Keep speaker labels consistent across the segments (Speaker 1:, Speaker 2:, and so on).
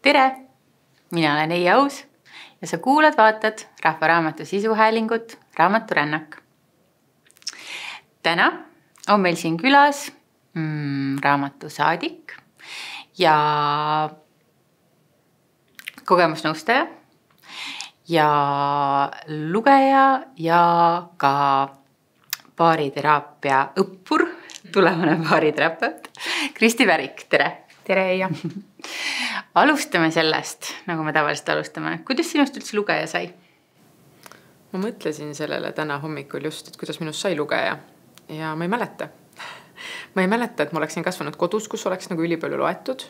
Speaker 1: Tere! Mina olen Eija Aus ja sa vaatad Rahvaraamatu sisuhäälingut Raamaturännak. Täna on meil siin külas raamatusaadik ja kogemusnõustaja ja lugeja ja ka baariteraapia õppur, tulevane baariterapeut Kristi Värik. Tere!
Speaker 2: Tere, Eija!
Speaker 1: Alustame sellest, nagu me tavaliselt alustame. Kuidas sinust üldse lugeja sai?
Speaker 2: Ma mõtlesin sellele täna hommikul just, et kuidas minust sai lugeja ja ma ei mäleta. Ma ei mäleta, et ma oleksin kasvanud kodus, kus oleks nagu ülipalju loetud.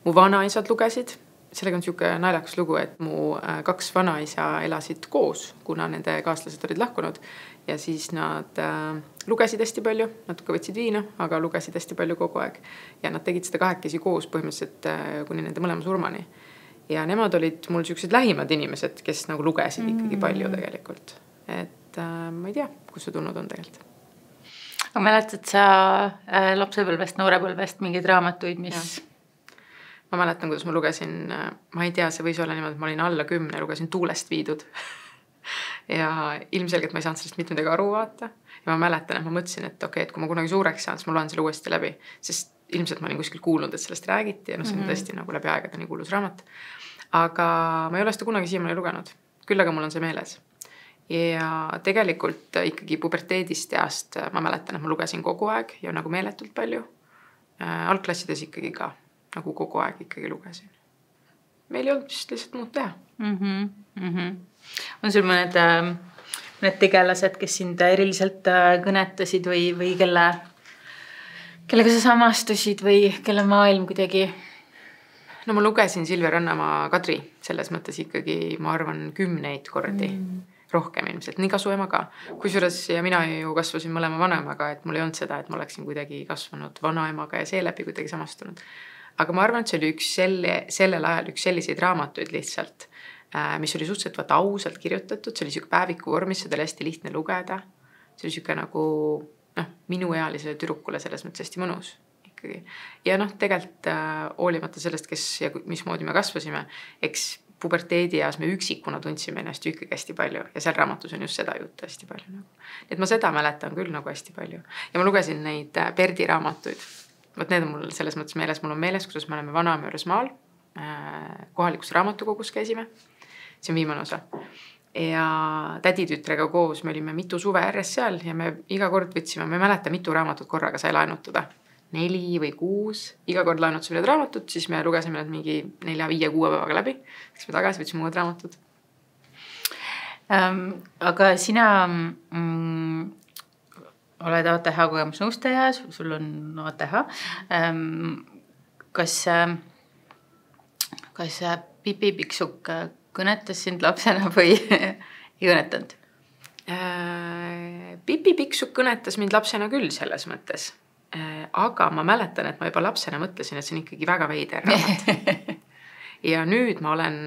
Speaker 2: Mu vanaisad lugesid. Sellega on siuke naljakas lugu, et mu 2 vanaisa elasid koos, kuna nende kaaslased olid lahkunud. Ja siis nad lugesid hästi palju, natuke võtsid viina, aga lugesid hästi palju kogu aeg. Ja nad tegid seda 2 koos põhimõtteliselt kuni nende mõlema surmani. Ja nemad olid mul siuksed lähimad inimesed, kes nagu lugesid ikkagi palju tegelikult. Et ma ei tea, kus see tulnud on tegelikult.
Speaker 1: Aga mäletad sa lapsepõlvest, noorepõlvest mingeid raamatuid, mis... Ja.
Speaker 2: Ma mäletan, kuidas ma lugesin, ma ei tea, see võis olla niimoodi, et ma olin alla 10 ja lugesin Tuulest viidud. Ja ilmselgelt ma ei saanud sellest mitte midagi aru vaata. Ja ma mäletan, et ma mõtlesin, et okei, et kui ma kunagi suureks saan, siis ma loen selle uuesti läbi. Sest ilmselt ma olin kuskil kuulnud, et sellest räägiti ja see on tõesti nagu läbi aegade nii kuulus raamat. Aga ma ei ole seda kunagi siiamaani lugenud. Küll aga mul on see meeles. Ja tegelikult ikkagi puberteedist east ma mäletan, et ma lugesin kogu aeg ja nagu meeletult palju. Algklassides ikkagi ka. Nagu kogu aeg ikkagi lugesin. Meil ei olnud vist lihtsalt muud teha.
Speaker 1: On sul mõned tegelased, kes sind eriliselt kõnetasid või kellega sa samastusid või kelle maailm kuidagi?
Speaker 2: No ma lugesin Silvia Rannamaa Kadri selles mõttes ikkagi, ma arvan, 10 kordi. Rohkem ilmselt, nii kasu ema ka. Kusjuures ja mina ju kasvasin mõlema vanaemaga, et mul ei olnud seda, et ma oleksin kuidagi kasvanud vanaemaga ja seeläbi kuidagi samastunud. Aga ma arvan, et see oli sellel ajal üks selliseid raamatuid lihtsalt, mis oli suhteliselt ausalt kirjutatud. See oli siuke päeviku vormis, seda oli hästi lihtne lugeda. See oli siuke nagu minuealisele tüdrukule selles mõttes hästi mõnus ikkagi. Ja tegelikult hoolimata sellest, kes ja mismoodi me kasvasime, eks puberteedi eas me üksikuna tundsime ennast ju ikkagi hästi palju ja seal raamatus on just seda juttu hästi palju. Et ma seda mäletan küll nagu hästi palju. Ja ma lugesin neid Perdi raamatuid. Võt need on mul selles mõttes meeles. Mul on meeles, kuidas me oleme Vanamäöres maal. Kohalikus raamatukogus käisime. See on viimane osa. Ja täditütrega koos me olime mitu suve ääres seal ja me iga kord võtsime, me mäleta mitu raamatut korraga sai laenutada. 4 või 6. Iga kord laenutasime need raamatut, siis me lugesime need mingi 4, 5, 6 päevaga läbi. Siis me tagasi võtsime uued raamatud.
Speaker 1: Aga sina... oled ATH kogemusnõustaja, sul on ATH. Kas Pipi Piksuk kõnetas sind lapsena või ei kõnetanud?
Speaker 2: Pipi Piksuk kõnetas mind lapsena küll selles mõttes. Aga ma mäletan, et ma juba lapsena mõtlesin, et see on ikkagi väga veider raamat. Ja nüüd ma olen...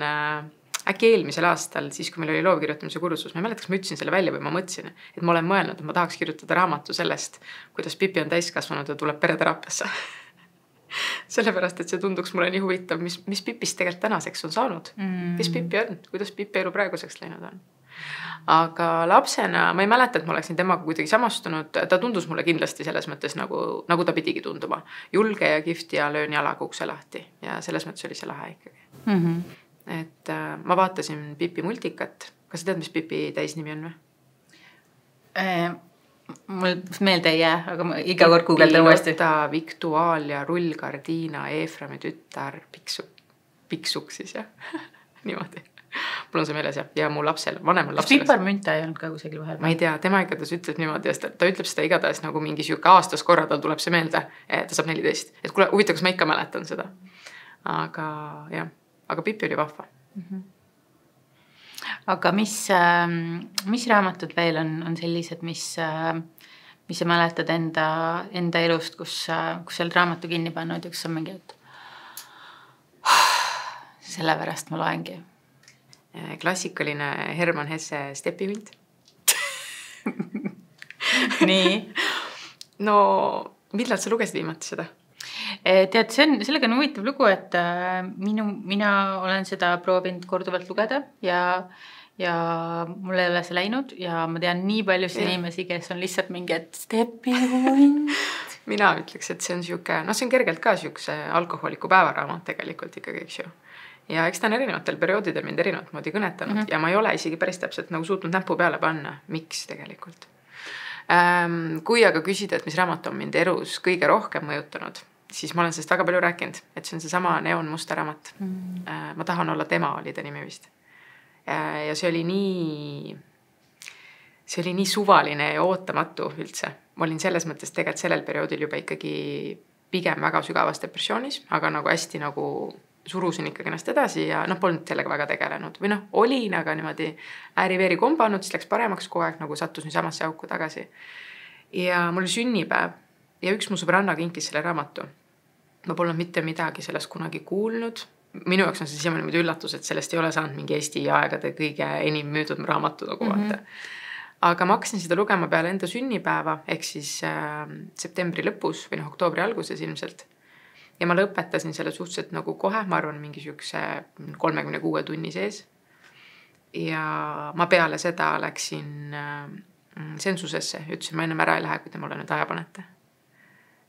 Speaker 2: Äkki eelmisel aastal, siis kui meil oli loovkirjutamise kursus, ma ei mäleta, kas ma ütlesin selle välja või ma mõtlesin, et ma olen mõelnud, et ma tahaks kirjutada raamatu sellest, kuidas Pipi on täiskasvanud ja tuleb pereteraapiasse. Sellepärast, et see tunduks mulle nii huvitav, mis Pipist tegelikult tänaseks on saanud. Kes Pipi on, kuidas Pipi elu praeguseks läinud on. Aga lapsena, ma ei mäleta, et ma oleksin temaga kuidagi samastunud, ta tundus mulle kindlasti selles mõttes nagu ta pidigi tunduma. Julge ja kihvt ja löön jalaga ukse lahti ja selles mõttes oli see lahe ikkagi. Et ma vaatasin Pipi multikat. Kas sa tead, mis Pipi täisnimi on või?
Speaker 1: Mul meelde ei jää, aga ma iga kord googledan uuesti.
Speaker 2: Lotta, Viktuaalia, Rullgardiina, Eeframi tütar, Piksuk siis, jah. Niimoodi. Mul on see meeles, jah. Ja mu lapsel, vanemal lapsel.
Speaker 1: Kas Pipar Münta ei olnud ka kusagil vahel?
Speaker 2: Ma ei tea, tema igatahes ütleb niimoodi, ta ütleb seda igatahes nagu mingi siuke aastas korra, tal tuleb see meelde, ta saab 14. Et kuule, huvitav, kas ma ikka mäletan seda. Aga jah. Aga Pipi oli vahva.
Speaker 1: Aga mis raamatud veel on sellised, mis sa mäletad enda elust, kus sa oled raamatu kinni pannud ja kus on mingi, et sellepärast ma loengi?
Speaker 2: Klassikaline Hermann Hesse Stepihunt.
Speaker 1: Nii.
Speaker 2: No, millal sa lugesid viimati seda?
Speaker 1: Tead, sellega on huvitav lugu, et mina olen seda proovinud korduvalt lugeda ja mul ei ole see läinud ja ma tean nii paljusid inimesi, kes on lihtsalt mingi, et stepihunt.
Speaker 2: Mina ütleks, et see on siuke, see on kergelt ka siukse alkoholiku päevaraamat tegelikult ikkagi, eks ju. Ja eks ta on erinevatel perioodidel mind erinevat moodi kõnetanud ja ma ei ole isegi päris täpselt nagu suutnud näpu peale panna, miks tegelikult. Kui aga küsida, et mis raamat on mind elus kõige rohkem mõjutanud, siis ma olen sellest väga palju rääkinud, et see on see sama Neon musta raamat. Ma tahan olla tema, oli ta nimi vist. Ja see oli nii suvaline ja ootamatu üldse. Ma olin selles mõttes tegelikult sellel perioodil juba ikkagi pigem väga sügavas depressioonis, aga nagu hästi nagu surusin ikkagi ennast edasi ja polnud sellega väga tegelenud. Või olin, aga niimoodi ääri-veeri kombanud, siis läks paremaks kogu aeg, nagu sattus nii samasse auku tagasi. Ja mul oli sünnipäev ja üks mu sõbranna kinkis selle raamatu. Ma polnud mitte midagi sellest kunagi kuulnud. Minu jaoks on see siiamaani niimoodi üllatus, et sellest ei ole saanud mingi Eesti aegade kõige enim müüdud raamatu nagu vaata. Aga ma hakkasin seda lugema peale enda sünnipäeva, ehk siis septembri lõpus või oktoobri alguses ilmselt. Ja ma lõpetasin selle suhteliselt nagu kohe, ma arvan mingi siukse 36 tunni sees. Ja ma peale seda läksin sensusesse, ütlesin, ma ennem ära ei lähe, kui te mulle nüüd aja panete.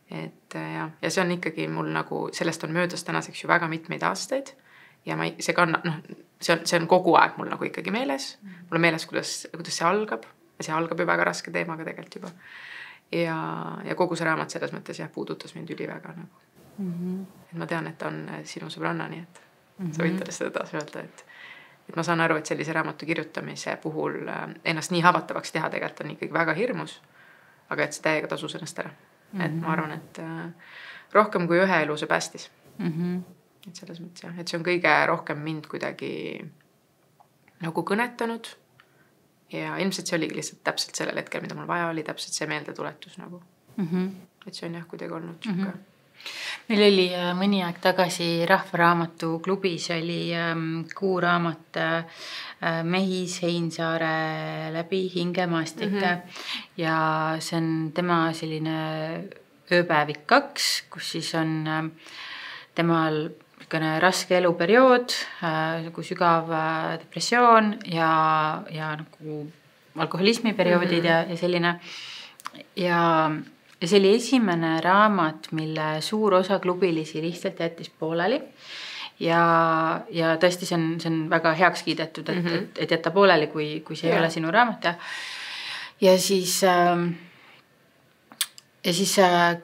Speaker 2: Ja see on ikkagi mul nagu, sellest on möödas tänaseks ju väga mitmeid aastaid ja see on kogu aeg mul nagu ikkagi meeles. Mul on meeles, kuidas see algab ja see algab ju väga raske teemaga tegelikult juba. Ja kogu see raamat selles mõttes puudutas mind üliväga nagu. Et ma tean, et ta on sinu sõbranna, nii et sa võid talle seda taas öelda, et ma saan aru, et sellise raamatu kirjutamise puhul ennast nii haavatavaks teha tegelikult on ikkagi väga hirmus, aga et see täiega tasus ennast ära. Et ma arvan, et rohkem kui ühe elu see päästis. Et selles mõttes et see on kõige rohkem mind kuidagi nagu kõnetanud ja ilmselt see oligi lihtsalt täpselt sellel hetkel, mida mul vaja oli, täpselt see meeldetuletus nagu. Et see on kuidagi olnud siuke.
Speaker 1: Meil oli mõni aeg tagasi Rahvaraamatu klubis oli kuuraamat Mehis Heinsaare Läbi hingemaastike ja see on tema selline ööpäevik 2, kus siis on temal raske eluperiood, nagu sügav depressioon ja nagu alkoholismi perioodid ja selline ja see oli esimene raamat, mille suur osa klubilisi lihtsalt jättis pooleli ja tõesti see on väga heaks kiidetud, et jätta pooleli, kui see ei ole sinu raamat ja siis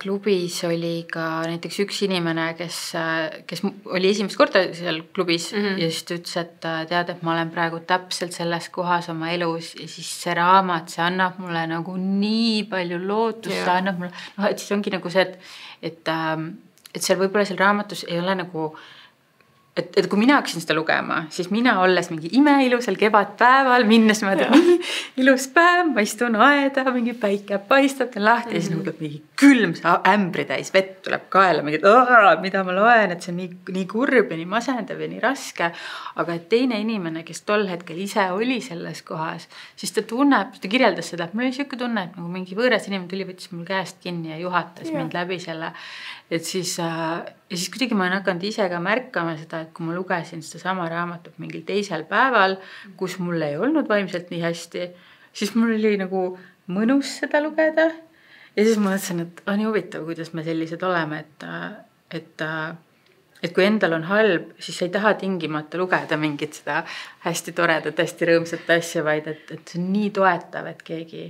Speaker 1: klubis oli ka näiteks üks inimene, kes oli esimest korda seal klubis ja siis ta ütles, et tead, et ma olen praegu täpselt selles kohas oma elus ja siis see raamat, see annab mulle nagu nii palju lootust, see annab mulle, et siis ongi nagu see, et seal võib-olla seal raamatus ei ole nagu, et kui mina hakkasin seda lugema, siis mina olles mingi imeilusal kevadpäeval, minnes ma nii ilus päev, ma istun aeda, mingi päike paistab, ta lahti ja siis nagu mingi külm ämbritäis vett tuleb kaela, mida ma loen, et see on nii kurb ja nii masendav ja nii raske, aga et teine inimene, kes tol hetkel ise oli selles kohas, siis ta kirjeldas seda, et mul oli siuke tunne, et nagu mingi võõras inimene tuli, võttis mul käest kinni ja juhatas mind läbi selle, et siis kuidagi ma olen hakanud ise ka märkama seda, et kui ma lugesin seda sama raamatut mingil teisel päeval, kus mul ei olnud vaimselt nii hästi, siis mul oli nagu mõnus seda lugeda ja siis ma mõtlesin, et on huvitav, kuidas me sellised oleme, et kui endal on halb, siis sa ei taha tingimata lugeda mingit seda hästi toredat, hästi rõõmsat asja, vaid et see on nii toetav, et keegi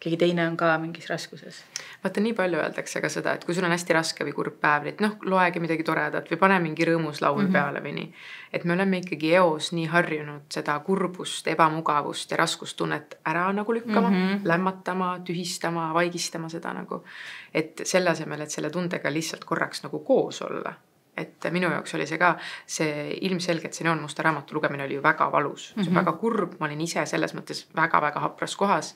Speaker 1: teine on ka mingis raskuses.
Speaker 2: Vaata, nii palju öeldakse ka seda, et kui sul on hästi raske või kurb päev, et loegi midagi toredat või pane mingi rõõmus laul peale või nii. Et me oleme ikkagi eos nii harjunud seda kurbust, ebamugavust ja raskustunnet ära nagu lükkama, lämmatama, tühistama, vaigistama seda nagu. Et selle asemel, et selle tundega lihtsalt korraks nagu koos olla. Et minu jaoks oli see ilmselgelt see Neon musta raamatu lugemine oli ju väga valus. See on väga kurb, ma olin ise selles mõttes väga-väga hapras kohas.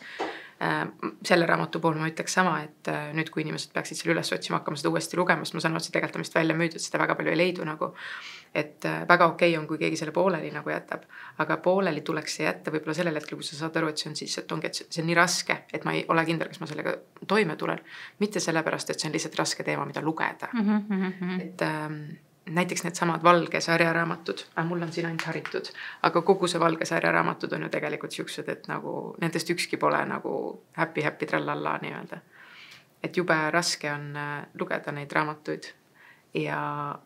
Speaker 2: Selle raamatu puhul ma ütleks sama, et nüüd kui inimesed peaksid selle üles otsima, hakkama seda uuesti lugema, sest ma saan see tegelikult on vist välja müüdud, seda väga palju ei leidu nagu. Et väga okei on, kui keegi selle pooleli nagu jätab, aga pooleli tuleks see jätta võib-olla sellel hetkel, kui sa saad aru, et see on siis, et ongi, et see on nii raske, et ma ei ole kindel, kas ma sellega toime tulen. Mitte sellepärast, et see on lihtsalt raske teema, mida lugeda. Et näiteks need samad valge sarjaraamatud, mul on siin ainult haritud, aga kogu see valge sarjaraamatud on ju tegelikult siuksed, et nagu nendest ükski pole nagu happy trallalla nii-öelda. Et jube raske on lugeda neid raamatuid ja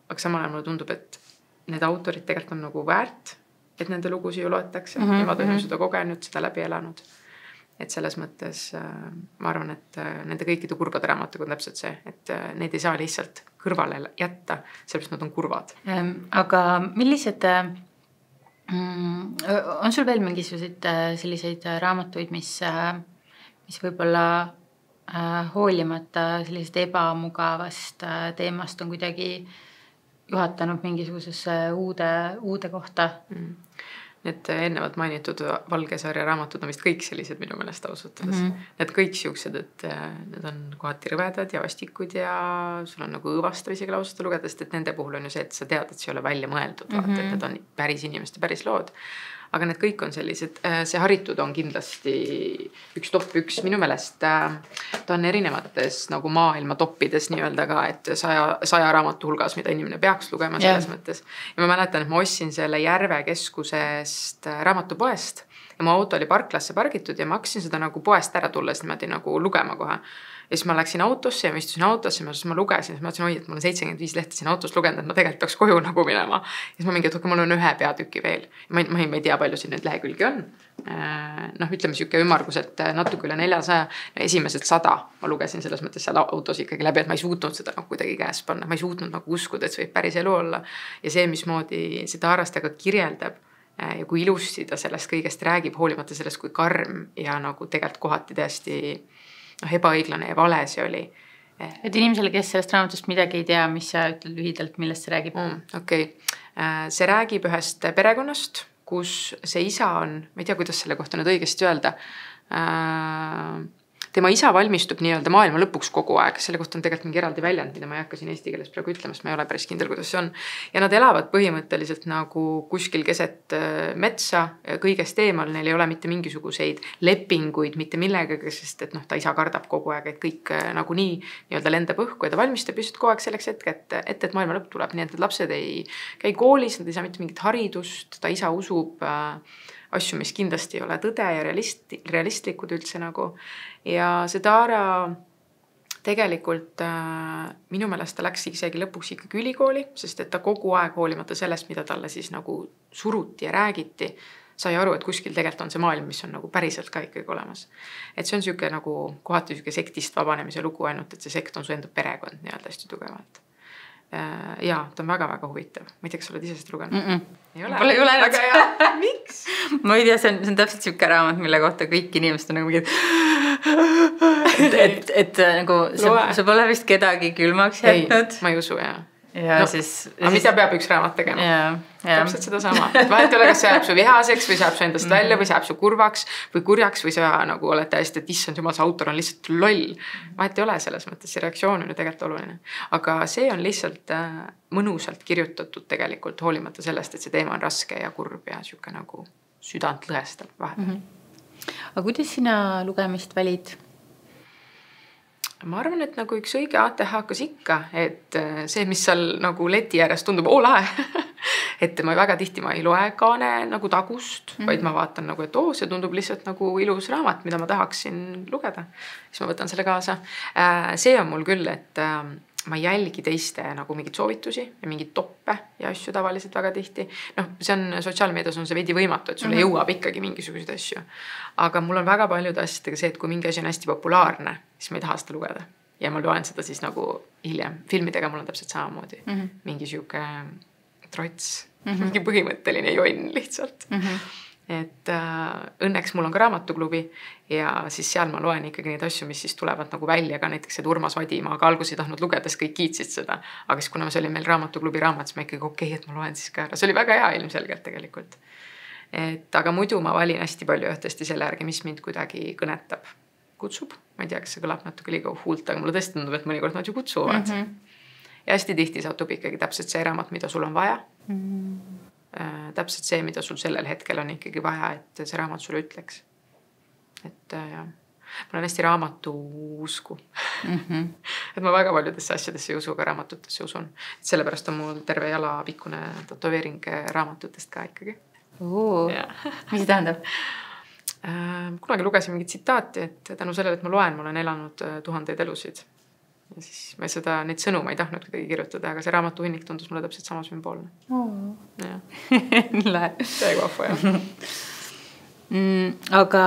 Speaker 2: aga samal ajal mulle tundub, et need autorid tegelikult on nagu väärt, et nende lugusi ju loetakse. Nemad on ju seda kogenud, seda läbi elanud. Et selles mõttes ma arvan, et nende kõikide kurbade raamatuga on täpselt see, et neid ei saa lihtsalt kõrvale jätta, sellepärast nad on kurvad.
Speaker 1: Aga millised, on sul veel mingisuguseid selliseid raamatuid, mis võib-olla hoolimata sellisest ebamugavast teemast on kuidagi juhatanud mingisugusesse uude kohta?
Speaker 2: Need ennevalt mainitud valgesarja raamatud on vist kõik sellised minu meelest ausutades. Need kõik siuksed, et need on kohati rõvedad ja vastikud ja sul on nagu õõvastav isegi lauseta lugeda, sest et nende puhul on ju see, et sa tead, et see ei ole välja mõeldud, vaata, et need on päris inimeste päris lood. Aga need kõik on sellised, see haritud on kindlasti üks top 1 minu meelest. Ta on erinevates nagu maailma toppides nii-öelda ka, et 100 raamatu hulgas, mida inimene peaks lugema selles mõttes. Ja ma mäletan, et ma ostsin selle Järve keskusest raamatupoest ja mu auto oli parklasse pargitud ja ma hakkasin seda nagu poest ära tulles niimoodi nagu lugema kohe. Ja siis ma läksin autosse ja ma istusin autosse ja ma lugesin, siis ma ütlesin, et mul on 75 lehte siin autos lugenud, et ma tegelikult peaks koju nagu minema. Ja siis ma mingi, et mul on 1 peatüki veel. Ma ei tea, palju siin nüüd lehekülgi on. Ütleme siuke ümargus, et natuke üle 400, esimesed 100 ma lugesin selles mõttes seal autos ikkagi läbi, et ma ei suutnud seda nagu kuidagi käes panna. Ma ei suutnud nagu uskuda, et see võib päris elu olla. Ja see, mismoodi seda Arastaga kirjeldab ja kui ilusti ta sellest kõigest räägib, hoolimata sellest, kui karm ja nagu tegelikult kohati täiesti ebaõiglane ja vale see oli.
Speaker 1: Et inimesele, kes sellest raamatust midagi ei tea, mis sa ütled lühidalt, millest see räägib?
Speaker 2: Okei. See räägib ühest perekonnast, kus see isa on, ma ei tea, kuidas selle kohta nüüd õigesti öelda, tema isa valmistub nii-öelda maailma lõpuks kogu aeg. Selle kohta on tegelikult mingi eraldi väljend, mida ma ei hakka siin eesti keeles praegu ütlema, sest ma ei ole päris kindel, kuidas see on. Ja nad elavad põhimõtteliselt nagu kuskil keset metsa, kõigest eemal, neil ei ole mitte mingisuguseid lepinguid, mitte millegagi, sest et ta isa kardab kogu aeg, et kõik nagu nii-öelda lendab õhku ja ta valmistab just kogu aeg selleks et maailma lõpp tuleb. Nii et lapsed ei käi koolis, nad ei saa mitte mingit haridust, ta isa usub asju, mis kindlasti ei ole tõde ja realistlikud üldse nagu. Ja see Taara tegelikult minu meelest ta läks isegi lõpuks ikkagi ülikooli, sest et ta kogu aeg hoolimata sellest, mida talle siis nagu suruti ja räägiti, sai aru, et kuskil tegelikult on see maailm, mis on nagu päriselt ka ikkagi olemas. Et see on siuke nagu kohati siuke sektist vabanemise lugu ainult, et see sekt on su enda perekond nii-öelda hästi tugevalt. Ja, ta on väga-väga huvitav. Ma ei tea, kas oled ise seda lugenud?
Speaker 1: Ei ole.
Speaker 2: Väga hea. Miks?
Speaker 1: Ma ei tea, see on täpselt siuke raamat, mille kohta kõik inimesed on nagu mingid et nagu see pole vist kedagi külmaks jätnud.
Speaker 2: Ma ei usu, jah.
Speaker 1: Ja siis
Speaker 2: mida peab üks raamat tegema? Täpselt seda sama. Vahet ei ole, kas see jääb su vihaseks või see jääb su endast välja või see jääb su kurvaks või kurjaks või sa nagu oled täiesti, et issand jumal, see autor on lihtsalt loll. Vahet ei ole selles mõttes, see reaktsioon on ju tegelikult oluline. Aga see on lihtsalt mõnusalt kirjutatud tegelikult hoolimata sellest, et see teema on raske ja kurb ja siuke nagu südant lõhestab vahepeal.
Speaker 1: Aga kuidas sina lugemist valid?
Speaker 2: Ma arvan, et nagu üks õige ATH hakkas ikka, et see, mis seal nagu leti ääres tundub lahe, et ma väga tihti ma ei loe kaane nagu tagust, vaid ma vaatan nagu, et see tundub lihtsalt nagu ilus raamat, mida ma tahaksin lugeda. Siis ma võtan selle kaasa. See on mul küll, et ma jälgi teiste nagu mingid soovitusi ja mingid toppe ja asju tavaliselt väga tihti. See on sotsiaalmeedias on see veidi võimatu, et sulle jõuab ikkagi mingisuguseid asju. Aga mul on väga paljude asjadega see, et kui mingi asi on hästi populaarne, siis ma ei taha seda lugeda. Ja ma loen seda siis nagu hiljem. Filmidega mul on täpselt samamoodi. Mingi siuke trots, mingi põhimõtteline jonn lihtsalt. Et õnneks mul on ka raamatuklubi ja siis seal ma loen ikkagi neid asju, mis siis tulevad nagu välja ka näiteks see Urmas Vadimaa, aga alguses ei tahtnud lugedes kõik kiitsid seda, aga siis kuna see oli meil raamatuklubi raamat, siis ma ikkagi okei, et ma loen siis ka ära. See oli väga hea ilmselgelt tegelikult. Et aga muidu ma valin hästi palju ühtesti selle järgi, mis mind kuidagi kõnetab. kutsub, ma ei tea, kas see kõlab natuke liiga huult, aga mulle tõesti tundub, et mõnikord nad ju kutsuvad. Ja hästi tihti satub ikkagi täpselt see raamat, mida sul on vaja. Täpselt see, mida sul sellel hetkel on ikkagi vaja, et see raamat sulle ütleks. Et jah, ma olen hästi raamatu usku. Et ma väga paljudesse asjadesse ei usu, ka raamatutesse usun. Et sellepärast on mul terve jala pikkune tätoveering raamatutest ka ikkagi.
Speaker 1: Mis see tähendab?
Speaker 2: Kunagi lugesin mingi tsitaati, et tänu sellele, et ma loen, ma olen elanud 1000 elusid. Ja siis ma neid sõnu ma ei tahtnud kuidagi kirjutada, aga see raamatuhinnik tundus mulle täpselt sama sümboolne.
Speaker 1: Lähe.
Speaker 2: Täiega vahva, jah.
Speaker 1: Aga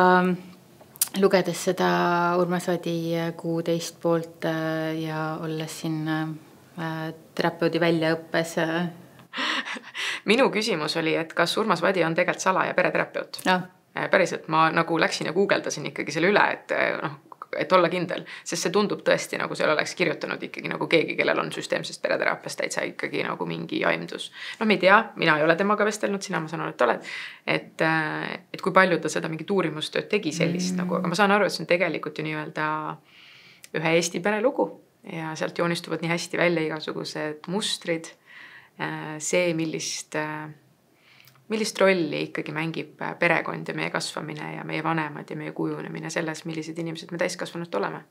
Speaker 1: lugedes seda Urmas Vadi Kuu teist poolt ja olles siin terapeudi väljaõppes.
Speaker 2: Minu küsimus oli, et kas Urmas Vadi on tegelikult sala- ja pereterapeut. Päriselt ma nagu läksin ja guugeldasin ikkagi selle üle, et olla kindel, sest see tundub tõesti nagu seal oleks kirjutanud ikkagi nagu keegi, kellel on süsteemsest pereterapiast täitsa ikkagi nagu mingi aimdus. No me ei tea, mina ei ole temaga vestelnud, sina ma saan aru, et oled, et kui palju ta seda mingit uurimustööd tegi sellist nagu, aga ma saan aru, et see on tegelikult ju nii-öelda ühe Eesti perelugu ja sealt joonistuvad nii hästi välja igasugused mustrid, see, millist rolli ikkagi mängib perekond ja meie kasvamine ja meie vanemad ja meie kujunemine selles, millised inimesed me täiskasvanud oleme.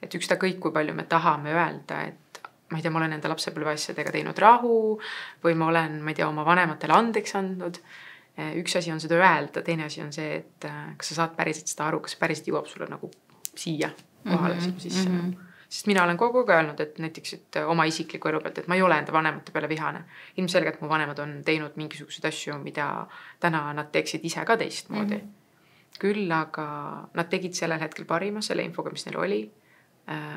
Speaker 2: Et üksta kõik, kui palju me tahame öelda, et ma ei tea, ma olen enda lapsepõlve asjadega teinud rahu või ma olen, ma ei tea, oma vanematele andeks andnud. Üks asi on seda öelda, teine asi on see, et kas sa saad päriselt seda aru, kas päriselt jõuab sulle nagu siia kohale sisse. Sest mina olen kogu aeg öelnud, et näiteks et oma isikliku elu pealt, et ma ei ole enda vanemate peale vihane. Ilmselgelt mu vanemad on teinud mingisuguseid asju, mida täna nad teeksid ise ka teistmoodi. Küll aga nad tegid sellel hetkel parima selle infoga, mis neil oli.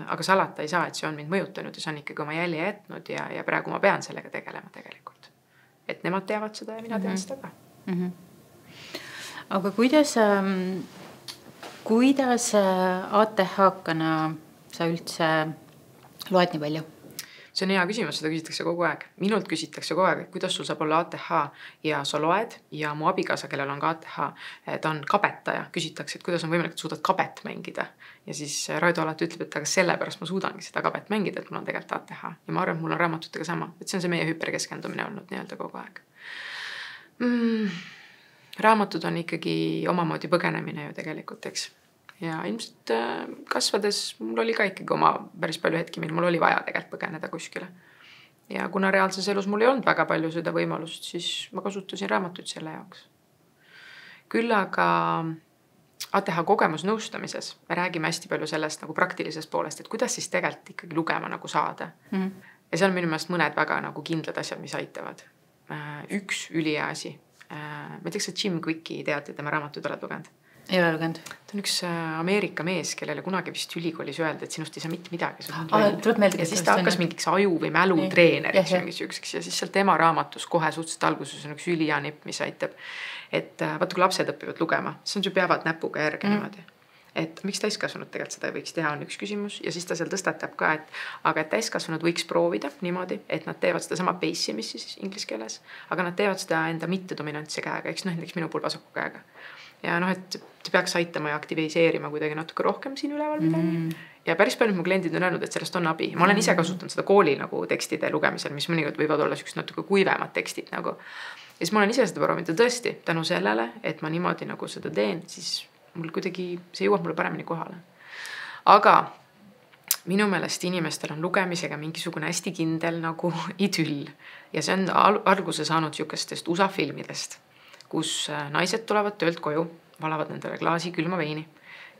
Speaker 2: Aga salata ei saa, et see on mind mõjutanud ja see on ikkagi oma jälje jätnud ja praegu ma pean sellega tegelema tegelikult. Et nemad teavad seda ja mina tean seda ka.
Speaker 1: Aga kuidas ATH-kana sa üldse loed nii palju?
Speaker 2: See on hea küsimus, seda küsitakse kogu aeg. Minult küsitakse kogu aeg, et kuidas sul saab olla ATH ja sa loed ja mu abikaasa, kellel on ka ATH, ta on kabetaja. Küsitakse, et kuidas on võimalik, et suudad kabet mängida. Ja siis Raido alati ütleb, et aga sellepärast ma suudangi seda kabet mängida, et mul on tegelikult ATH. Ja ma arvan, et mul on raamatutega sama. Et see on see meie hüperkeskendumine olnud nii-öelda kogu aeg. Raamatud on ikkagi omamoodi põgenemine ju tegelikult, eks. Ja ilmselt kasvades mul oli ka ikkagi oma päris palju hetki, mil mul oli vaja tegelikult põgeneda kuskile. Ja kuna reaalses elus mul ei olnud väga palju seda võimalust, siis ma kasutasin raamatuid selle jaoks. Küll aga ATH kogemusnõustamises me räägime hästi palju sellest nagu praktilisest poolest, et kuidas siis tegelikult ikkagi lugema nagu saada. Ja seal on minu meelest mõned väga nagu kindlad asjad, mis aitavad. Üks ülihea asi. Ma teaks, et Jim Quicki tead, et tema raamatuid oled lugenud.
Speaker 1: Ei ole lugenud.
Speaker 2: Ta on üks Ameerika mees, kellele kunagi vist ülikoolis öelda, et sinust ei saa mitte midagi.
Speaker 1: Ja
Speaker 2: siis ta hakkas mingiks aju või mälu treeneriks ja siis seal tema raamatus kohe suhteliselt alguses on üks ülihea nipp, mis aitab. Et vaata, kui lapsed õpivad lugema, siis on peavad näpuga järgi niimoodi. Et miks täiskasvanud tegelikult seda võiks teha, on üks küsimus. Ja siis ta seal tõstatab ka, aga et täiskasvanud võiks proovida niimoodi, et nad teevad seda sama pacimist siis inglise keeles, aga nad teevad seda enda mittedominantse käega, eks näiteks minu puhul vasaku käega. Ja et see peaks aitama ja aktiviseerima kuidagi natuke rohkem siin üleval midagi. Ja päris palju mu kliendid on öelnud, et sellest on abi. Ma olen ise kasutanud seda kooli nagu tekstide lugemisel, mis mõnikord võivad olla sellised natuke kuivemad tekstid nagu. Ja siis ma olen ise seda proovinud tõesti tänu sellele, et ma niimoodi nagu seda teen, siis mul kuidagi see jõuab mulle paremini kohale. Aga minu meelest inimestel on lugemisega mingisugune hästi kindel nagu idüll. Ja see on alguse saanud siukestest USA filmidest, kus naised tulevad töölt koju, valavad nendele klaasi külma veini,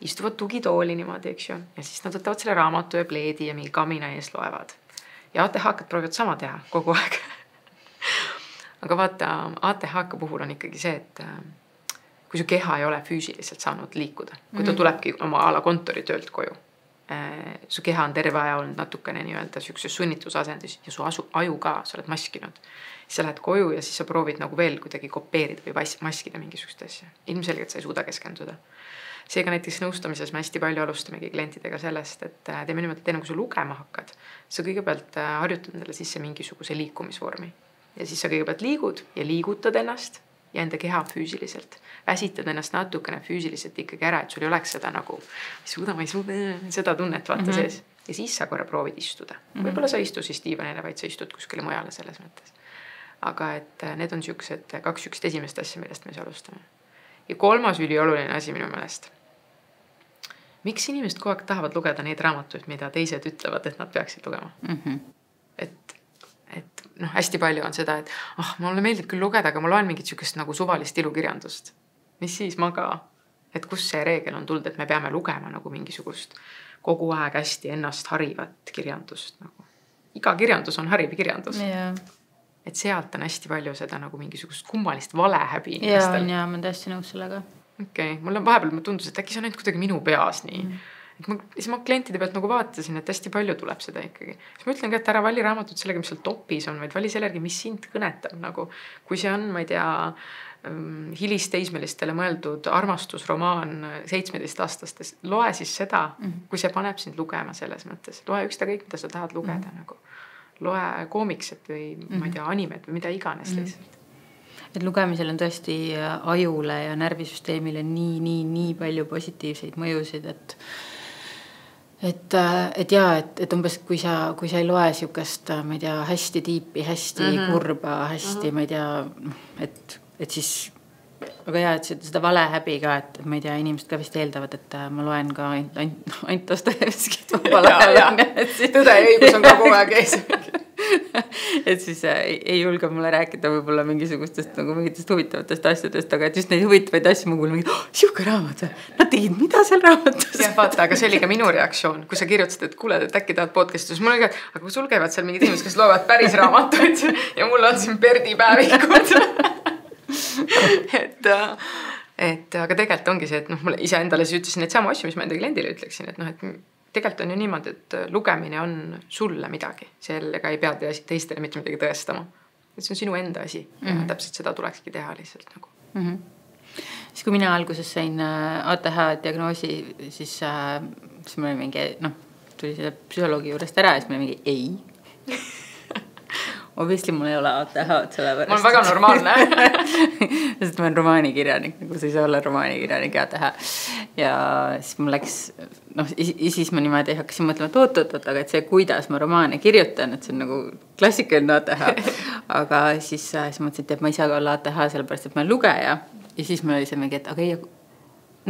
Speaker 2: istuvad tugitooli niimoodi, eks ju, ja siis nad võtavad selle raamatu ja pleedi ja mingi kamina ees loevad. Ja ATH-kad proovivad sama teha kogu aeg. Aga vaata, ATH-ka puhul on ikkagi see, et kui su keha ei ole füüsiliselt saanud liikuda, kui ta tulebki oma ala kontori töölt koju, su keha on terve aja olnud natukene nii-öelda siukses sunnitusasendis ja su aju ka, sa oled maskinud. Siis sa lähed koju ja siis sa proovid nagu veel kuidagi kopeerida või maskida mingisugust asja. Ilmselgelt sa ei suuda keskenduda. Seega näiteks nõustamises me hästi palju alustamegi klientidega sellest, et teeme niimoodi, et enne kui sa lugema hakkad, sa kõigepealt harjutad endale sisse mingisuguse liikumisvormi. Ja siis sa kõigepealt liigud ja liigutad ennast ja enda keha füüsiliselt. Väsitad ennast natukene füüsiliselt ikkagi ära, et sul ei oleks seda nagu ma ei suuda, seda tunnet vaata sees. Ja siis sa korra proovid istuda. Võib-olla sa istu siis diivanile, vaid sa istud kuskile mujale selles mõttes. Aga et need on kaks sükst esimest asja, millest me alustame. Ja 3. ülioluline asi minu meelest. Miks inimesed kogu aeg tahavad lugeda neid raamatuid, mida teised ütlevad, et nad peaksid lugema? Et hästi palju on seda, et mulle meeldib küll lugeda, aga ma loen mingit sükest nagu suvalist ilukirjandust. Mis siis ma ka? Et kus see reegel on tulnud, et me peame lugema nagu mingisugust kogu aeg hästi ennast harivat kirjandust. Nagu. Iga kirjandus on hariv kirjandus.
Speaker 1: Yeah.
Speaker 2: Et sealt on hästi palju seda nagu mingisugust kummalist valehäbi.
Speaker 1: Ja, ma olen täiesti nõus sellega.
Speaker 2: Okei, mulle vahepeal tundus, et äkki see on ainult kuidagi minu peas nii. Siis ma klientide pealt nagu vaatasin, et hästi palju tuleb seda ikkagi. Siis ma ütlen ka, et ära vali raamatut sellega, mis seal topis on, vaid vali sellega, mis sind kõnetab. Nagu, kui see on, ma ei tea, hilisteismelistele mõeldud armastusromaan 17-aastastest, loe siis seda, kui see paneb sind lugema selles mõttes. Loe üksta kõik, mida sa tahad lugeda. Nagu. Loe koomikset või ma ei tea, animet või mida iganes lihtsalt.
Speaker 1: Et lugemisel on tõesti ajule ja närvisüsteemile nii palju positiivseid mõjusid, et umbes kui sa ei loe siukest, ma ei tea, hästi tiipi, hästi kurba, hästi, ma ei tea, et siis, aga jah, et seda valehäbi ka, et ma ei tea, inimesed ka vist eeldavad, et ma loen ka ainult Dostojevskit
Speaker 2: tõde ja õigus on ka kogu aeg ees.
Speaker 1: Et siis ei julge mulle rääkida võib-olla mingisugustest nagu mingitest huvitavatest asjadest, aga et just neid huvitavaid asju ma kuulen mingi, siuke raamat, nad tegid mida seal raamatus?
Speaker 2: Jah, vaata, aga see oli ka minu reaktsioon, kui sa kirjutasid, et kuuled, et äkki tahad podcastis. Mul oli ka, aga kui sul käivad seal mingid inimesed, kes loevad päris raamatuid ja mul on siin Perdi päevikud. aga tegelikult ongi see, et mulle ise endale siis ütlesin neid samu asju, mis ma enda kliendile ütleksin, et et tegelikult on ju niimoodi, et lugemine on sulle midagi. Sellega ei pea teistele mitte midagi tõestama. Et see on sinu enda asi. Ja täpselt seda tulekski teha lihtsalt nagu.
Speaker 1: Siis kui mina alguses sain ATH diagnoosi, siis mul oli mingi, tuli selle psühholoogi juurest ära ja siis mul oli mingi ei. Obviously mul ei ole ATH, sellepärast.
Speaker 2: Mul on väga normaalne.
Speaker 1: Sest ma olen romaanikirjanik, nagu sa ei saa olla romaanikirjanik ATH. Ja siis mul läks, siis ma niimoodi hakkasin mõtlema, et oot, aga et see, kuidas ma romaane kirjutan, et see on nagu klassikaline ATH. Aga siis mõtlesin, et ma ei saa olla ATH, sellepärast, et ma olen lugeja. Ja siis mul oli see mingi, et aga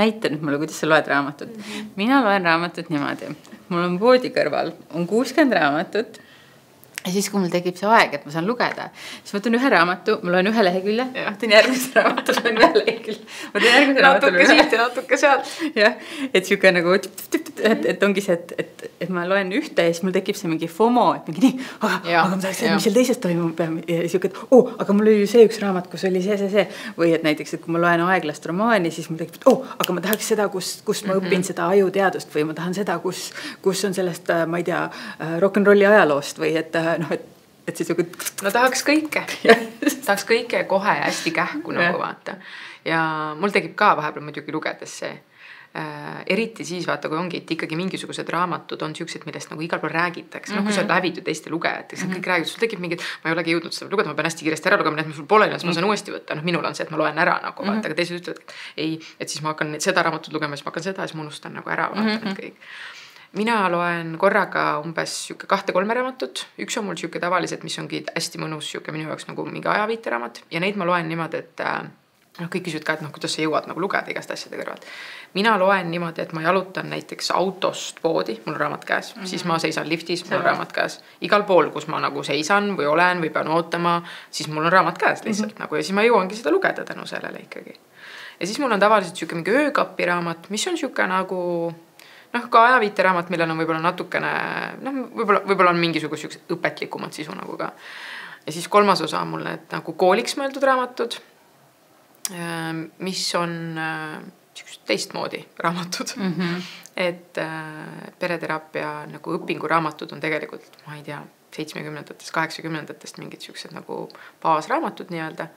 Speaker 1: näita nüüd mulle, kuidas sa loed raamatut. Mina loen raamatut niimoodi. Mul on voodi kõrval, on 60 raamatut. Ja siis, kui mul tekib see aeg, et ma saan lugeda, siis ma võtan ühe raamatu, ma loen ühe lehekülje, võtan järgmise raamatu, loen ühe lehekülje, võtan järgmise raamatu.
Speaker 2: Natuke siit ja natuke sealt.
Speaker 1: Jah, et siuke nagu, et ongi see, et ma loen ühte ja siis mul tekib see mingi FOMO, et mingi nii, aga ma tahaks see, mis seal teisest toimub. Ja siuke, et aga mul oli ju see üks raamat, kus oli see. Või et näiteks, et kui ma loen aeglast romaani, siis mul tekib, et aga ma tahaks seda, kus ma õpin seda ajuteadust või ma tahan seda, kus on sellest, ma ei tea, rock'n'rolli ajaloost või et siis
Speaker 2: tahaks kõike. Tahaks kõike kohe hästi kähku nagu vaata. Ja mul tekib ka vahepeal muidugi lugedes see. Eriti siis vaata, kui ongi, et ikkagi mingisugused raamatud on siuksed, millest nagu igal pool räägitakse. Kui sa lävid ju teiste lugejateks, kõik räägid, sul tekib mingid, ma ei olegi jõudnud seda lugeda, ma pean hästi kiiresti ära lugema, et sul pole, siis ma saan uuesti võtta. Minul on see, et ma loen ära nagu vaata, aga teised ütlevad, et siis ma hakkan seda raamatut lugema, siis ma hakkan seda, siis ma unustan nagu ära vaata kõik. Mina loen korraga umbes 2-3 raamatut. Üks on mul siuke tavaliselt, mis ongi hästi mõnus siuke minu jaoks nagu mingi ajaviiteraamat. Ja neid ma loen niimoodi, et kõik küsivad ka, et kuidas sa jõuad nagu lugeda igast asjade kõrvalt. Mina loen niimoodi, et ma jalutan näiteks autost poodi, mul on raamat käes. Siis ma seisan liftis, mul on raamat käes. Igal pool, kus ma nagu seisan või olen või pean ootama, siis mul on raamat käes lihtsalt nagu. Ja siis ma jõuangi seda lugeda tänu sellele ikkagi. Ja siis mul on tavaliselt siuke mingi öökapi raamat, mis on siuke nagu ka ajaviite raamat, millel on võib-olla natukene, võib-olla on mingisugused õpetlikumad sisu nagu ka. Ja siis 3. osa on mul need nagu kooliks mõeldud raamatud, mis on teistmoodi raamatud. Et pereteraapia nagu õpinguraamatud on tegelikult, ma ei tea, 70-ndatest, 80-ndatest mingid siuksed nagu baasraamatud nii-öelda,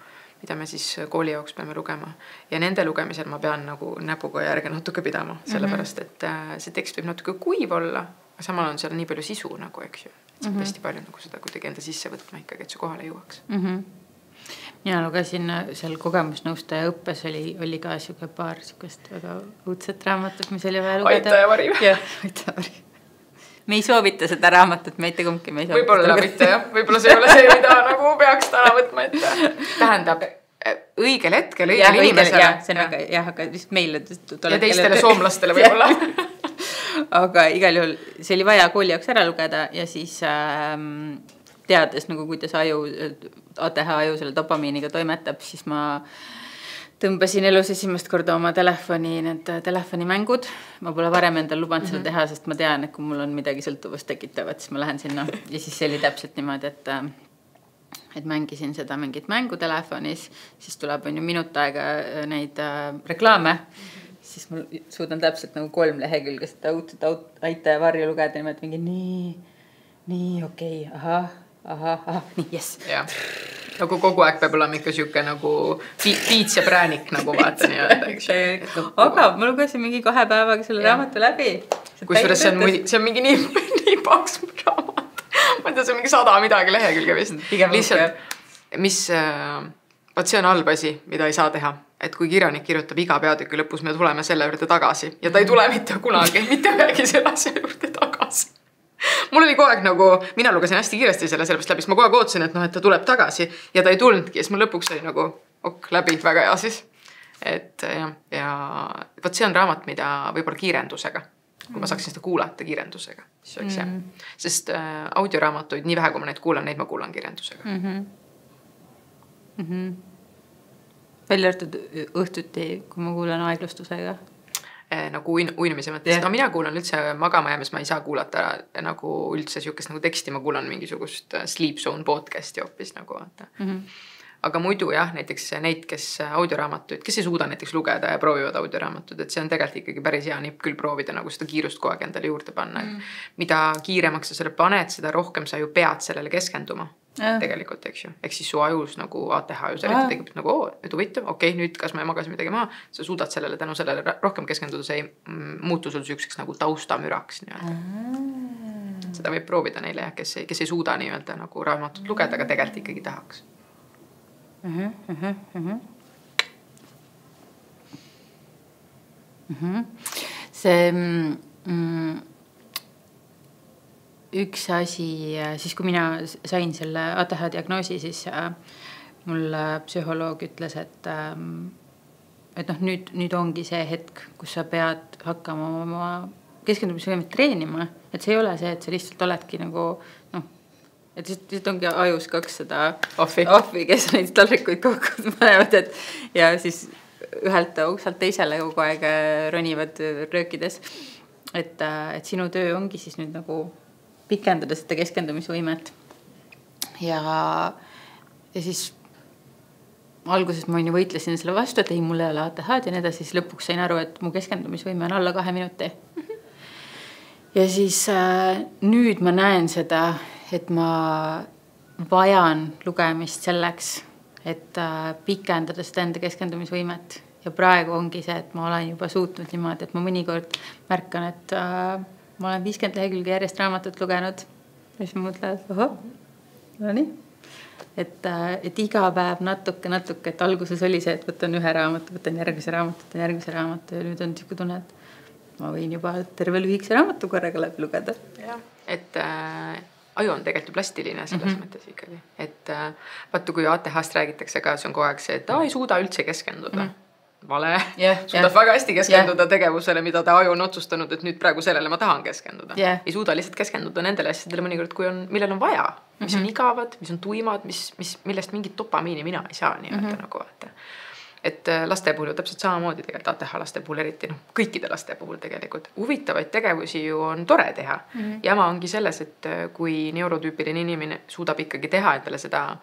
Speaker 2: mida me siis kooli jaoks peame lugema. Ja nende lugemisel ma pean nagu näpuga järge natuke pidama, sellepärast, et see tekst võib natuke kuiv olla, aga samal on seal nii palju sisu nagu, eks ju. Et see on hästi palju nagu seda kuidagi enda sisse võtma ikkagi, et see kohale jõuaks.
Speaker 1: Mina lugesin seal kogemusnõustaja õppes oli ka siuke paar siukest väga õudset raamatut, mis oli vaja lugeda.
Speaker 2: Aita ja vari.
Speaker 1: Jah, Aita ja vari. Me ei soovita seda raamatut, mitte kumbki me ei soovita.
Speaker 2: Võib-olla mitte jah, võib-olla see ei ole see, mida nagu peaks täna võtma, et tähendab õigel hetkel, õigel inimesele.
Speaker 1: See on väga, aga vist meile.
Speaker 2: Ja teistele soomlastele võib-olla.
Speaker 1: Aga igal juhul see oli vaja kooli jaoks ära lugeda ja siis teades nagu kuidas ATH aju selle dopamiiniga toimetab, siis ma tõmbasin elus esimest korda oma need telefonimängud. Ma pole varem endal lubanud seda teha, sest ma tean, et kui mul on midagi sõltuvust tekitavat, siis ma lähen sinna. Ja siis see oli täpselt niimoodi, et mängisin seda mingit mängu telefonis, siis tuleb on ju minut aega neid reklaame, siis ma suudan täpselt nagu 3 lehekülge seda Aita ja varju lugeda, niimoodi mingi nii, okei, ahah, nii, jess.
Speaker 2: Jah. Nagu kogu aeg peab olema ikka siuke nagu piits ja präänik nagu vaata nii-öelda.
Speaker 1: Aga ma lugesin mingi 2 päevaga selle raamatu läbi.
Speaker 2: Kusjuures see on mingi nii paks raamat. Ma ei tea, see on mingi 100 midagi lehekülge vist. Lihtsalt, vaat see on halb asi, mida ei saa teha. Et kui kirjanik kirjutab iga peatüki lõpus, me tuleme selle juurde tagasi. Ja ta ei tule mitte kunagi, mitte ühegi selle asja juurde tagasi. Mul oli kogu aeg nagu, mina lugesin hästi kiiresti sellest läbi, ma kogu aeg ootasin, et ta tuleb tagasi ja ta ei tulnudki, ja siis mul lõpuks oli nagu läbi väga hea siis. Et ja võt see on raamat, mida võib-olla kiirendusega, kui ma saaksin seda kuulata kiirendusega, siis oleks hea. Sest audioraamatuid, nii vähe kui ma neid kuulan, neid ma kuulan kiirendusega.
Speaker 1: Välja arvatud õhtuti, kui ma kuulan aeglustusega.
Speaker 2: Nagu uinumise mõttes. No mina kuulan üldse magama jäämes, ma ei saa kuulata nagu üldse siukest nagu teksti, ma kuulan mingisugust Sleep Zone podcasti hoopis nagu vaata. Aga muidu jah, näiteks neid, kes audioraamatuid, kes ei suuda näiteks lugeda ja proovivad audioraamatud, et see on tegelikult ikkagi päris hea nipp küll proovida nagu seda kiirust kogu aeg endale juurde panna. Mida kiiremaks sa selle paned, seda rohkem sa ju pead sellele keskenduma. Tegelikult, eks ju. Eks siis su ajus nagu ATH ajus eriti tegib nagu, et huvitav, okei, nüüd kas ma magasin midagi maha, sa suudad sellele tänu sellele rohkem keskenduda, see ei muutu sul süükseks nagu taustamüraks nii-öelda. Seda võib proovida neile, kes ei suuda nii-öelda nagu raamatut lugeda, aga tegelikult ikkagi tahaks. See üks asi, siis kui mina sain selle ATH diagnoosi, siis mul psühholoog ütles, et nüüd ongi see hetk, kus sa pead hakkama oma keskendumisvõimet treenima, et see ei ole see, et sa lihtsalt oledki nagu et lihtsalt ongi ajus 200 ohvi, kes neid taldrikuid kokku panevad, ja siis ühelt uksalt teisele kogu aeg ronivad röökides, et sinu töö ongi siis nüüd nagu pikendada seda keskendumisvõimet. Ja siis alguses ma võitlesin selle vastu, et ei, mul ei ole ATH-d ja nii, siis lõpuks sain aru, et mu keskendumisvõime on alla 2 minuti. Ja siis nüüd ma näen seda, et ma vajan lugemist selleks, et pikendada seda enda keskendumisvõimet. Ja praegu ongi see, et ma olen juba suutnud niimoodi, et ma mõnikord märkan, et ma olen 50 lehekülge järjest raamatut lugenud ja siis ma mõtlen, et no nii. Et iga päev natuke, et alguses oli see, et võtan ühe raamatu, võtan järgmise raamatu ja nüüd on siuke tunne, et ma võin juba terve lühikese raamatu korraga läbi lugeda. Ja, et aju on tegelikult plastiline selles mõttes ikkagi. Et vaata, kui ATH-st räägitakse ka, see on kogu aeg see, et ta ei suuda üldse keskenduda. Vale, suudab väga hästi keskenduda tegevusele, mida ta aju on otsustanud, et nüüd praegu sellele ma tahan keskenduda. Ei suuda lihtsalt keskenduda nendele asjadele mõnikord, millel on vaja, mis on igavad, mis on tuimad, millest mingit dopamiini mina ei saa nii-öelda nagu vaata. Et laste puhul ju täpselt samamoodi tegelikult ATH laste puhul eriti, kõikide laste puhul tegelikult huvitavaid tegevusi ju on tore teha. Jama ongi selles, et kui neurotüüpiline inimene suudab ikkagi teha endale seda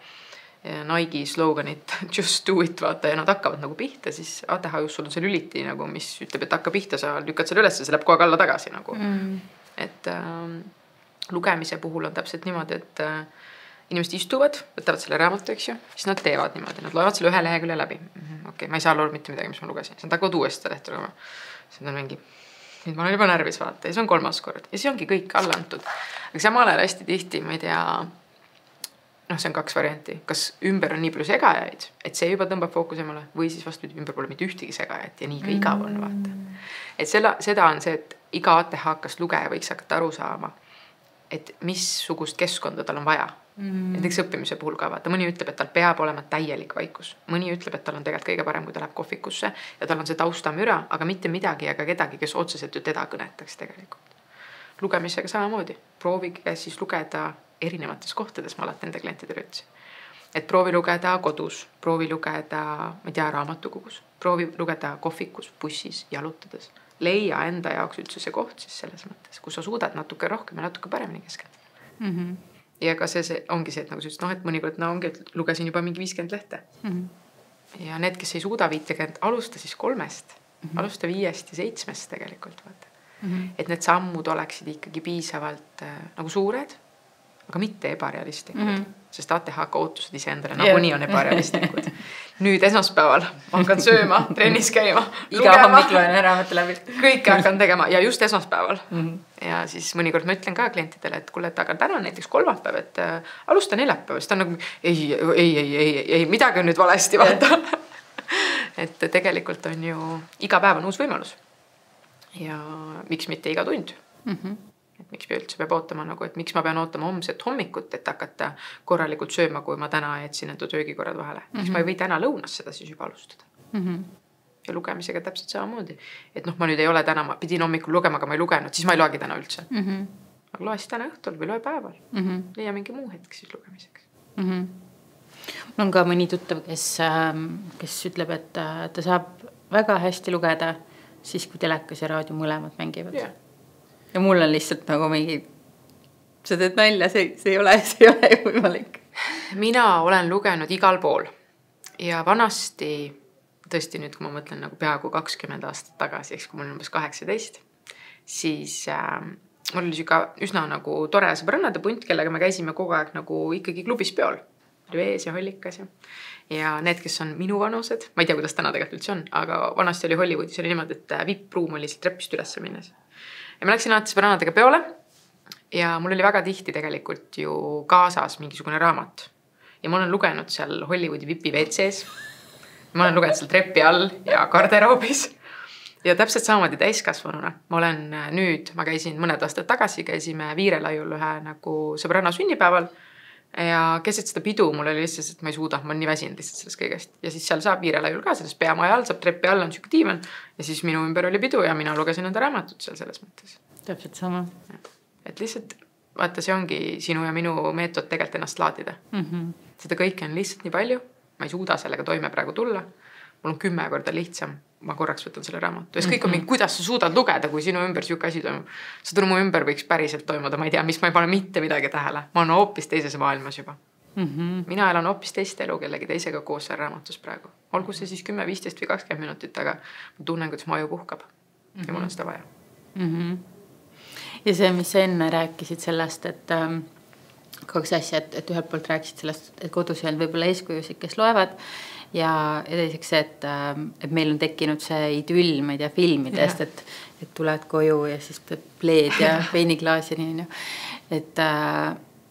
Speaker 2: Nike sloganit just do it vaata ja nad hakkavad nagu pihta, siis ATH just sul on see lüliti nagu, mis ütleb, et hakka pihta, sa lükkad selle üles ja see läheb kogu aeg alla tagasi nagu. Et lugemise puhul on täpselt niimoodi, et inimesed istuvad, võtavad selle raamatu, eks ju, siis nad teevad niimoodi, nad loevad selle 1 lehekülje läbi. Okei, ma ei saa aru mitte midagi, mis ma lugesin, siis nad hakkavad uuesti lehte lugema. See on mingi, nüüd ma olen juba närvis vaata ja see on 3. kord ja see ongi kõik alla antud. Aga samal ajal hästi tihti, ma ei tea, see on 2 varianti, kas ümber on nii palju segajaid, et see juba tõmbab fookuse emale või siis vastupidi, ümber pole mitte ühtegi segajat ja nii ka igav on, vaata. Et seda on see, et iga ATH-kast lugeja võiks hakata aru saama, et missugust keskkonda tal on vaja. Näiteks õppimise puhul ka vaata, mõni ütleb, et tal peab olema täielik vaikus. Mõni ütleb, et tal on tegelikult kõige parem, kui ta läheb kohvikusse ja tal on see taustamüra, aga mitte midagi ega kedagi, kes otseselt ju teda kõnetaks tegelikult. Lugemisega samamoodi. Proovige siis lugeda erinevates kohtades, ma alati enda klientidele ütlesin. Et proovi lugeda kodus, proovi lugeda, ma ei tea, raamatukogus, proovi lugeda kohvikus, bussis, jalutades. Leia enda jaoks üldse see koht siis selles mõttes, kus sa suudad natuke rohkem ja natuke paremini keskenduda. Ja ka see ongi see, et nagu sa ütlesid, et mõnikord ongi, et lugesin juba mingi 50 lehte. Ja need, kes ei suuda 50, alusta siis 3, alusta 5 ja 7 tegelikult, vaata. Et need sammud oleksid ikkagi piisavalt nagu suured, aga mitte ebarealistlikud, sest ATH ootused ise endale nagunii on ebarealistlikud. Nüüd esmaspäeval ma hakkan sööma, trennis käima,
Speaker 1: iga hommik loen raamatut läbi.
Speaker 2: Kõike hakkan tegema ja just esmaspäeval. Ja siis mõnikord ma ütlen ka klientidele, et kuule, et aga täna näiteks kolmapäev, et alusta neljapäev, sest ta on nagu ei, midagi on nüüd valesti, vaata. Et tegelikult on ju iga päev on uus võimalus. Ja miks mitte iga tund? Et miks üldse peab ootama nagu, et miks ma pean ootama homset hommikut, et hakata korralikult sööma, kui ma täna jätsin enda töögikorrad vahele. Miks ma ei või täna lõunas seda siis juba alustada. Ja lugemisega täpselt samamoodi. Et ma nüüd ei ole täna, ma pidin hommikul lugema, aga ma ei lugenud, siis ma ei loegi täna üldse. Aga loe siis täna õhtul või loe päeval. Leia mingi muu hetk siis lugemiseks.
Speaker 1: Mul on ka mõni tuttav, kes ütleb, et ta saab väga hästi lugeda siis, kui telekas ja raadio mõlemad mängivad. Ja mul on lihtsalt nagu mingi, sa teed nalja, see ei ole võimalik.
Speaker 2: Mina olen lugenud igal pool ja vanasti, tõesti nüüd, kui ma mõtlen nagu peaaegu 20 aastat tagasi, eks kui mul on umbes 18, siis mul oli üsna nagu tore sõbrannade punt, kellega me käisime kogu aeg nagu ikkagi klubis peol. Vees ja hollikas ja need, kes on minu vanused, ma ei tea, kuidas täna tegelikult üldse on, aga vanasti oli Hollywoodis oli niimoodi, et VIP-ruum oli siit trepist üles minnes. Ja ma läksin alati sõbrannadega peole ja mul oli väga tihti tegelikult ju kaasas mingisugune raamat. Ja ma olen lugenud seal Hollywoodi VIP-i WC-s. Ma olen lugenud seal trepi all ja garderoobis. Ja täpselt samamoodi täiskasvanuna. Ma käisin mõned aastad tagasi, käisime Viirelaiul ühe nagu sõbranna sünnipäeval. Ja keset seda pidu mul oli lihtsalt, et ma ei suuda, ma olen nii väsinud lihtsalt sellest kõigest. Ja siis seal saab Viirelaiul ka sellest peamaja all, saab trepi all on siuke diivan. Ja siis minu ümber oli pidu ja mina lugesin enda raamatut seal selles mõttes.
Speaker 1: Täpselt sama.
Speaker 2: Et lihtsalt, vaata, see ongi sinu ja minu meetod tegelikult ennast laadida. Seda kõike on lihtsalt nii palju, ma ei suuda sellega toime praegu tulla. Mul on 10 korda lihtsam, ma korraks võtan selle raamatu. Ja kõik on mingi, kuidas sa suudad lugeda, kui sinu ümber siuke asi toimub. Seda mu ümber võiks päriselt toimuda, ma ei tea, mis ma ei pane mitte midagi tähele. Ma olen hoopis teises maailmas juba. Mina elan hoopis teist elu kellegi teisega koos seal raamatus praegu. Olgu see siis 10, 15 või 20 minutit, aga ma tunnen, kuidas mu aju puhkab. Ja mul on seda vaja.
Speaker 1: Ja see, mis sa enne rääkisid sellest, et 2 asja, et ühelt poolt rääkisid sellest, et kodus ei olnud võib-olla eeskujusid, kes loevad ja teiseks see, et meil on tekkinud see idüll, ma ei tea, filmidest, et tuled koju ja siis pleed ja veiniklaas ja nii. Et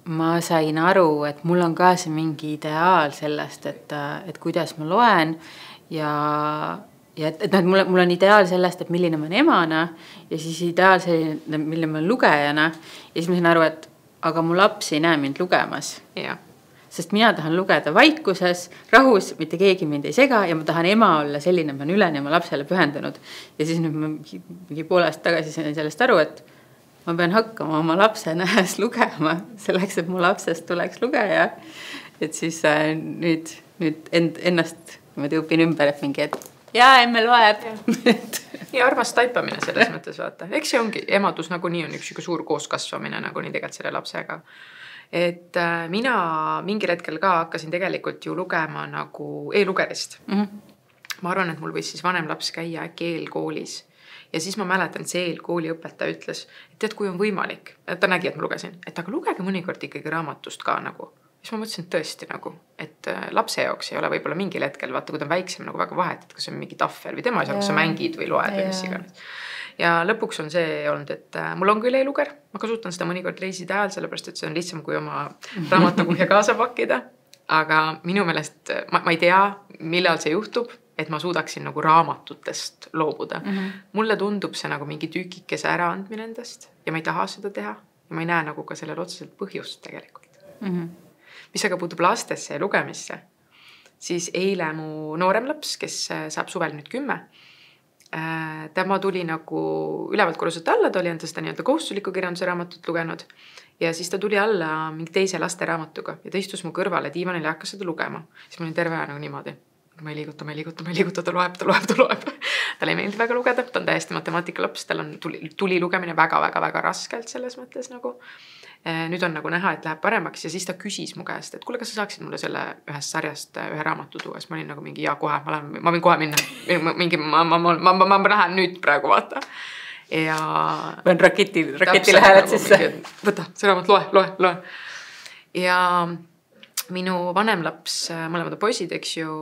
Speaker 1: ma sain aru, et mul on ka see mingi ideaal sellest, et kuidas ma loen ja et mul on ideaal sellest, et milline ma olen emana ja siis ideaal selline, milline ma olen lugejana ja siis ma sain aru, et aga mu laps ei näe mind lugemas. Sest mina tahan lugeda vaikuses, rahus, mitte keegi mind ei sega ja ma tahan ema olla selline, ma olen üleni oma lapsele pühendunud. Ja siis nüüd ma mingi pool aastat tagasi sain sellest aru, et ma pean hakkama oma lapse nähes lugema selleks, et mu lapsest tuleks lugeja. Et siis nüüd ennast õpin ümber, et mingi, et emme loeb.
Speaker 2: Ja armas taipamine selles mõttes, vaata. Eks see ongi, emadus nagu nii on üks suur kooskasvamine nagu nii tegelikult selle lapsega. Et mina mingil hetkel ka hakkasin tegelikult ju lugema nagu e-lugerist. Ma arvan, et mul võis siis vanem laps käia äkki eelkoolis. Ja siis ma mäletan, et see eelkooli õpetaja ütles, et tead, kui on võimalik, et ta nägi, et ma lugesin, et aga lugege mõnikord ikkagi raamatust ka nagu. Siis ma mõtlesin tõesti nagu, et lapse jaoks ei ole võib-olla mingil hetkel, vaata, kui ta on väiksem nagu väga vahet, et kas on mingi tahvel või tema ei saa, kas sa mängid või loed või mis iganes. ja lõpuks on see olnud, et mul on küll e-luger, ma kasutan seda mõnikord reiside ajal, sellepärast et see on lihtsam kui oma raamatukuhja kaasa pakkida, aga minu meelest ma ei tea, millal see juhtub, et ma suudaksin nagu raamatutest loobuda. Mulle tundub see nagu mingi tükikese äraandmine endast ja ma ei taha seda teha ja ma ei näe nagu ka sellel otseselt põhjust tegelikult. Mis aga puutub lastesse ja lugemisse, siis eile mu noorem laps, kes saab suvel nüüd 10, tema tuli nagu ülevalt korruselt alla, ta oli enda seda nii-öelda kohustuslikku kirjanduse raamatut lugenud ja siis ta tuli alla mingi teise laste raamatuga ja ta istus mu kõrvale diivanil ja hakkas seda lugema. Siis ma olin terve aja nagu niimoodi. Ma ei liiguta, ta loeb. Talle ei meeldi väga lugeda, ta on täiesti matemaatikalaps, tal on tuli lugemine väga raskelt selles mõttes nagu. Nüüd on nagu näha, et läheb paremaks ja siis ta küsis mu käest, et kuule, kas sa saaksid mulle selle ühest sarjast ühe raamatu tuua. Siis ma olin nagu mingi kohe, ma võin kohe minna. Ma lähen nüüd praegu vaata. Ja
Speaker 1: võin raketi lähevad
Speaker 2: nagu sisse. Võta, see raamat, loe. Ja minu vanem laps, mõlemad poisid, eks ju,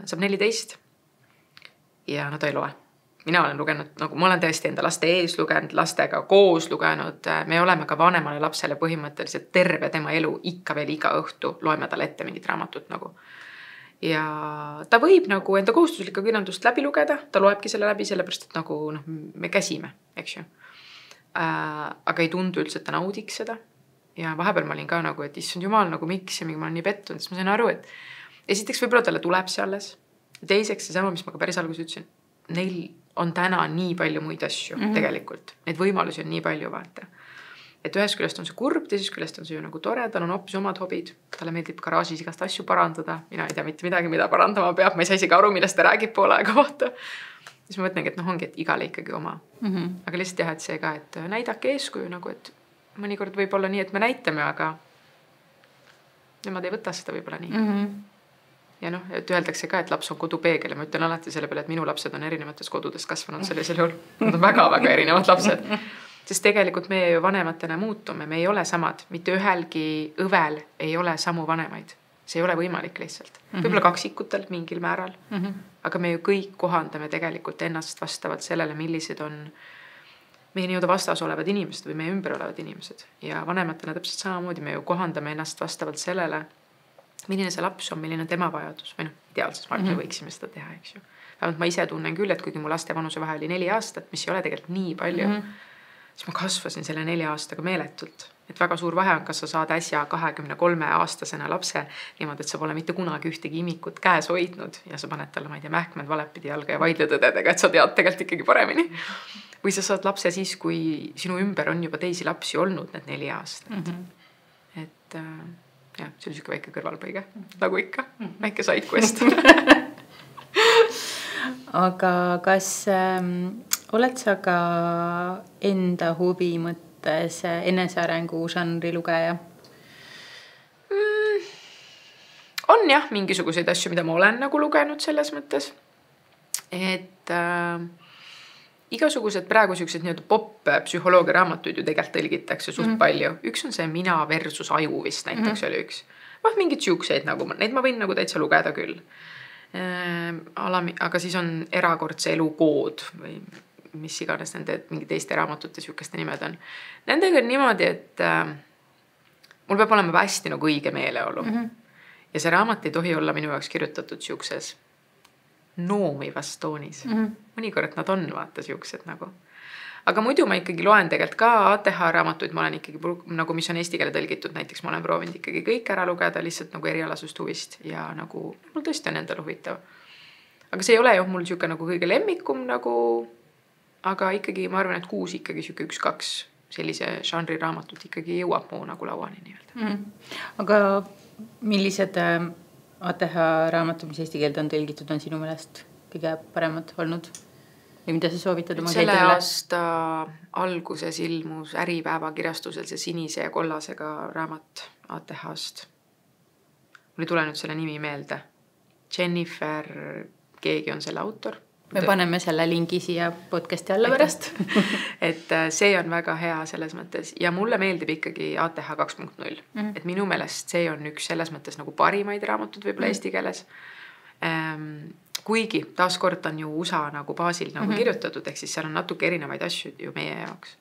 Speaker 2: saab 14 ja ta ei loe. Mina olen lugenud, nagu ma olen tõesti enda laste ees lugenud, lastega koos lugenud, me oleme ka vanemale lapsele põhimõtteliselt terve tema elu ikka veel iga õhtu loeme talle ette mingit raamatut nagu. Ja ta võib nagu enda kohustuslikku kirjandust läbi lugeda, ta loebki selle läbi sellepärast, et nagu me käsime, eks ju. Aga ei tundu üldse, et ta naudiks seda. Ja vahepeal ma olin ka nagu, et issand jumal, nagu miks ja mingi ma olen nii pettunud, siis ma sain aru, et esiteks võib-olla talle tuleb see alles. Teiseks see sama, mis ma ka päris alguses ütlesin, neil on täna nii palju muid asju tegelikult. Neid võimalusi on nii palju vaata. Et ühest küljest on see kurb, teisest küljest on see ju nagu tore, tal on hoopis omad hobid, talle meeldib garaažis igast asju parandada, mina ei tea mitte midagi, mida parandama peab, ma ei saa isegi aru, millest ta räägib poole aega vaata. Siis ma mõtlengi, et ongi, et igale ikkagi oma. Aga lihtsalt jah, et see ka, et näidake eeskuju nagu, et mõnikord võib olla nii, et me näitame, aga nemad ei võta seda võib-olla nii. Ja et öeldakse ka, et laps on kodupeegel ja ma ütlen alati selle peale, et minu lapsed on erinevates kodudest kasvanud sellisel juhul. Nad on väga erinevad lapsed. Sest tegelikult meie ju vanematena muutume, me ei ole samad. Mitte ühelgi õvel ei ole samu vanemaid. See ei ole võimalik lihtsalt. Võib-olla kaksikutel mingil määral. Aga me ju kõik kohandame tegelikult ennast vastavalt sellele, millised on meie nii-öelda vastas olevad inimesed või meie ümber olevad inimesed. Ja vanematena täpselt samamoodi me ju kohandame ennast vastavalt sellele, milline see laps on, milline tema vajadus või ideaalses maailmas võiksime seda teha, eks ju. Vähemalt ma ise tunnen küll, et kuigi mu laste vanuse vahe oli 4 aastat, mis ei ole tegelikult nii palju, siis ma kasvasin selle 4 aastaga meeletult. Et väga suur vahe on, kas sa saad äsja 23-aastasena lapse niimoodi, et sa pole mitte kunagi ühtegi imikut käes hoidnud ja sa paned talle, ma ei tea, mähkmed valepidi jalga ja vaidletõdedega, et sa tead tegelikult ikkagi paremini. Või sa saad lapse siis, kui sinu ümber on juba teisi lapsi olnud need 4 aastat. Et jah, see oli siuke väike kõrvalpõige, nagu ikka, väike side quest.
Speaker 1: Aga kas oled sa ka enda huvi mõttes enesearengu žanri lugeja?
Speaker 2: On jah, mingisuguseid asju, mida ma olen nagu lugenud selles mõttes, et igasugused praegu siuksed nii-öelda pop-psühholoogia raamatuid ju tegelikult tõlgitakse suht palju. Üks on see Mina versus aju vist näiteks oli üks. Mingid siukseid nagu, neid ma võin nagu täitsa lugeda küll. Aga siis on Erakordse elu kood või mis iganes nende mingi teiste raamatute siukeste nimed on. Nendega on niimoodi, et mul peab olema hästi nagu õige meeleolu. Ja see raamat ei tohi olla minu jaoks kirjutatud siukses noomivas toonis. Mõnikord nad on vaata siuksed nagu. Aga muidu ma ikkagi loen tegelikult ka ATH raamatuid, ma olen ikkagi nagu, mis on eesti keele tõlgitud, näiteks ma olen proovinud ikkagi kõik ära lugeda lihtsalt nagu erialasust huvist ja nagu mul tõesti on endal huvitav. Aga see ei ole ju mul siuke nagu kõige lemmikum nagu, aga ikkagi ma arvan, et 6 ikkagi siuke 1-2 sellise žanri raamatut ikkagi jõuab mu nagu lauani nii-öelda.
Speaker 1: Aga millised ATH raamatud, mis eesti keelde on tõlgitud, on sinu meelest kõige paremad olnud? Või mida sa soovitad oma
Speaker 2: selle aasta alguses ilmus Äripäeva kirjastusel see sinise ja kollasega raamat ATH-st. Mul ei tule nüüd selle nimi meelde. Jennifer, keegi on selle autor.
Speaker 1: Me paneme selle lingi siia podcasti alla pärast.
Speaker 2: Et see on väga hea selles mõttes ja mulle meeldib ikkagi ATH 2.0. Et minu meelest see on üks selles mõttes nagu parimaid raamatud võib-olla eesti keeles. kuigi taaskord on ju USA nagu baasil nagu kirjutatud, ehk siis seal on natuke erinevaid asju ju meie jaoks.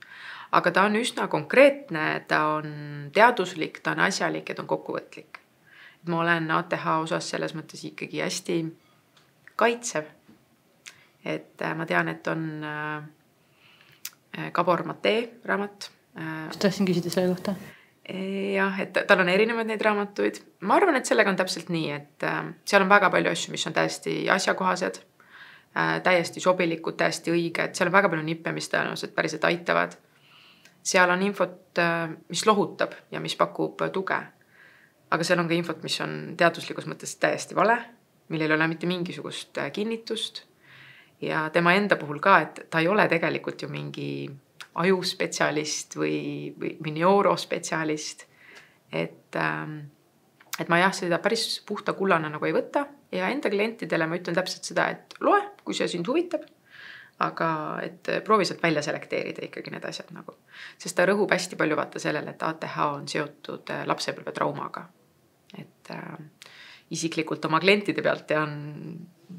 Speaker 2: Aga ta on üsna konkreetne, ta on teaduslik, ta on asjalik ja ta on kokkuvõtlik. Ma olen ATH osas selles mõttes ikkagi hästi kaitsev. Et ma tean, et on Gabor Mate raamat.
Speaker 1: Tahtsin küsida selle kohta.
Speaker 2: Jah, et tal on erinevaid neid raamatuid. Ma arvan, et sellega on täpselt nii, et seal on väga palju asju, mis on täiesti asjakohased, täiesti sobilikud, täiesti õiged. Seal on väga palju nippe, mis tõenäoliselt päriselt aitavad. Seal on infot, mis lohutab ja mis pakub tuge. Aga seal on ka infot, mis on teaduslikus mõttes täiesti vale, millel ei ole mitte mingisugust kinnitust. Ja tema enda puhul ka, et ta ei ole tegelikult ju mingi ajuspetsialist või neurospetsialist. Et ma jah, seda päris puhta kullana nagu ei võta. Ja enda klientidele ma ütlen täpselt seda, et loe, kui see sind huvitab. Aga et proovi sealt välja selekteerida ikkagi need asjad nagu. Sest ta rõhub hästi palju vaata sellele, et ATH on seotud lapsepõlve traumaga. Et isiklikult oma klientide pealt tean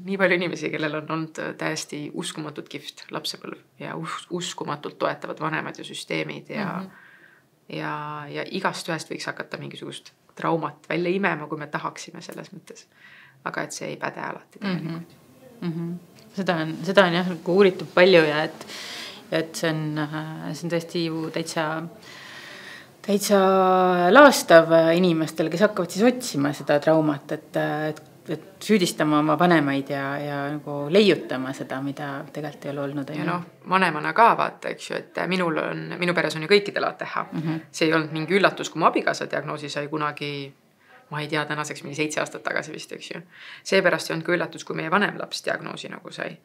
Speaker 2: nii palju inimesi, kellel on olnud täiesti uskumatult kihvt lapsepõlv ja uskumatult toetavad vanemad ja süsteemid ja igast ühest võiks hakata mingisugust traumat välja imema, kui me tahaksime selles mõttes. Aga et see ei päde alati tegelikult.
Speaker 1: Seda on jah uuritud palju ja et see on tõesti ju täitsa laastav inimestel, kes hakkavad siis otsima seda traumat, et süüdistama oma vanemaid ja nagu leiutama seda, mida tegelikult ei ole olnud.
Speaker 2: Ja vanemana ka vaata, eks ju, et minu peres on ju kõikidel ATH. See ei olnud mingi üllatus, kui mu abikaasa diagnoosi sai kunagi, ma ei tea, tänaseks mingi 7 aastat tagasi vist, eks ju. Seepärast ei olnud ka üllatus, kui meie vanem laps diagnoosi nagu sai.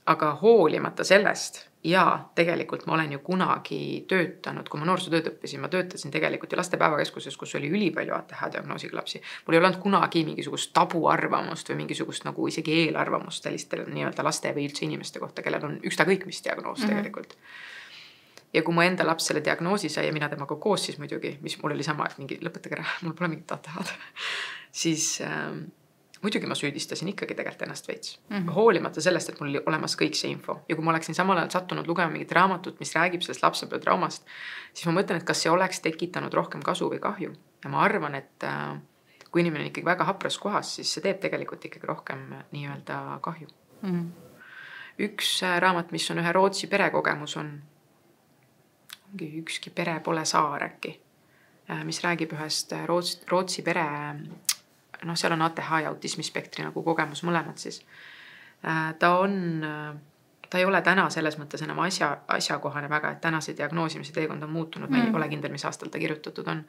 Speaker 2: Aga hoolimata sellest ja tegelikult ma olen ju kunagi töötanud, kui ma noorsootööd õppisin, ma töötasin tegelikult ju lastepäevakeskuses, kus oli ülipalju ATH diagnoosiga lapsi. Mul ei olnud kunagi mingisugust tabuarvamust või mingisugust nagu isegi eelarvamust sellistele nii-öelda laste või üldse inimeste kohta, kellel on ükskõik mis diagnoos tegelikult. Ja kui mu enda laps selle diagnoosi sai ja mina temaga koos siis muidugi, mis mul oli sama, et mingi lõpetage ära, mul pole mingit ATH-d, siis muidugi ma süüdistasin ikkagi tegelikult ennast veits. Hoolimata sellest, et mul oli olemas kõik see info. Ja kui ma oleksin samal ajal sattunud lugema mingit raamatut, mis räägib sellest lapsepõlve traumast, siis ma mõtlen, et kas see oleks tekitanud rohkem kasu või kahju. Ja ma arvan, et kui inimene on ikkagi väga hapras kohas, siis see teeb tegelikult ikkagi rohkem nii-öelda kahju. Üks raamat, mis on ühe Rootsi perekogemus on ükski pere pole saar äkki, mis räägib ühest Rootsi pere, seal on ATH ja autismispektri nagu kogemus mõlemad siis. Ta ei ole täna selles mõttes enam asjakohane väga, et täna see diagnoosimise teekond on muutunud, ma ei ole kindel, mis aastal ta kirjutatud on.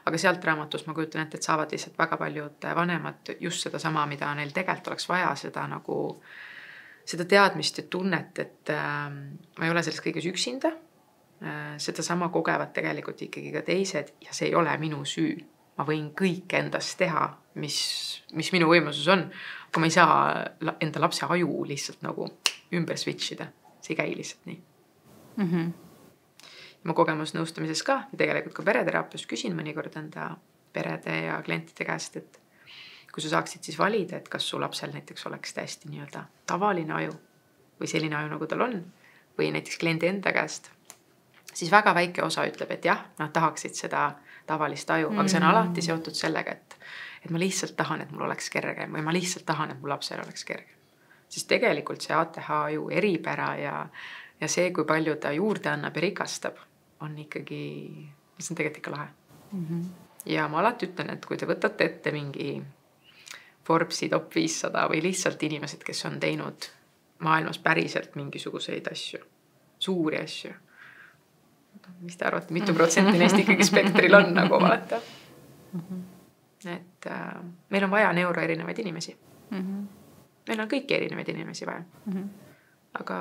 Speaker 2: Aga sealt raamatust ma kujutan ette, et saavad lihtsalt väga paljud vanemad just seda sama, mida neil tegelikult oleks vaja, seda teadmist ja tunnet, et ma ei ole selles kõiges üksinda. Seda sama kogevad tegelikult ikkagi ka teised ja see ei ole minu süü. Ma võin kõik endast teha, mis minu võimuses on, aga ma ei saa enda lapse aju lihtsalt nagu ümber switchida. See ei käi lihtsalt nii. Ma kogemusnõustamises ka ja tegelikult ka pereteraapias küsin mõnikord enda perede ja klientide käest, et kui sa saaksid siis valida, et kas su lapsel näiteks oleks täiesti nii-öelda tavaline aju või selline aju, nagu tal on, või näiteks kliendi enda käest, siis väga väike osa ütleb, et jah, nad tahaksid seda tavalist aju, aga see on alati seotud sellega, et ma lihtsalt tahan, et mul oleks kergem või ma lihtsalt tahan, et mu lapsel oleks kergem. Siis tegelikult see ATH aju eripära ja see, kui palju ta juurde annab ja rikastab, on ikkagi, see on tegelikult ikka lahe. Ja ma alati ütlen, et kui te võtate ette mingi Forbesi top 500 või lihtsalt inimesed, kes on teinud maailmas päriselt mingisuguseid asju, suuri asju, mis te arvate, mitu protsenti neist ikkagi spektril on nagu vaata. Et meil on vaja erinevaid inimesi. Meil on kõiki erinevaid inimesi vaja. Aga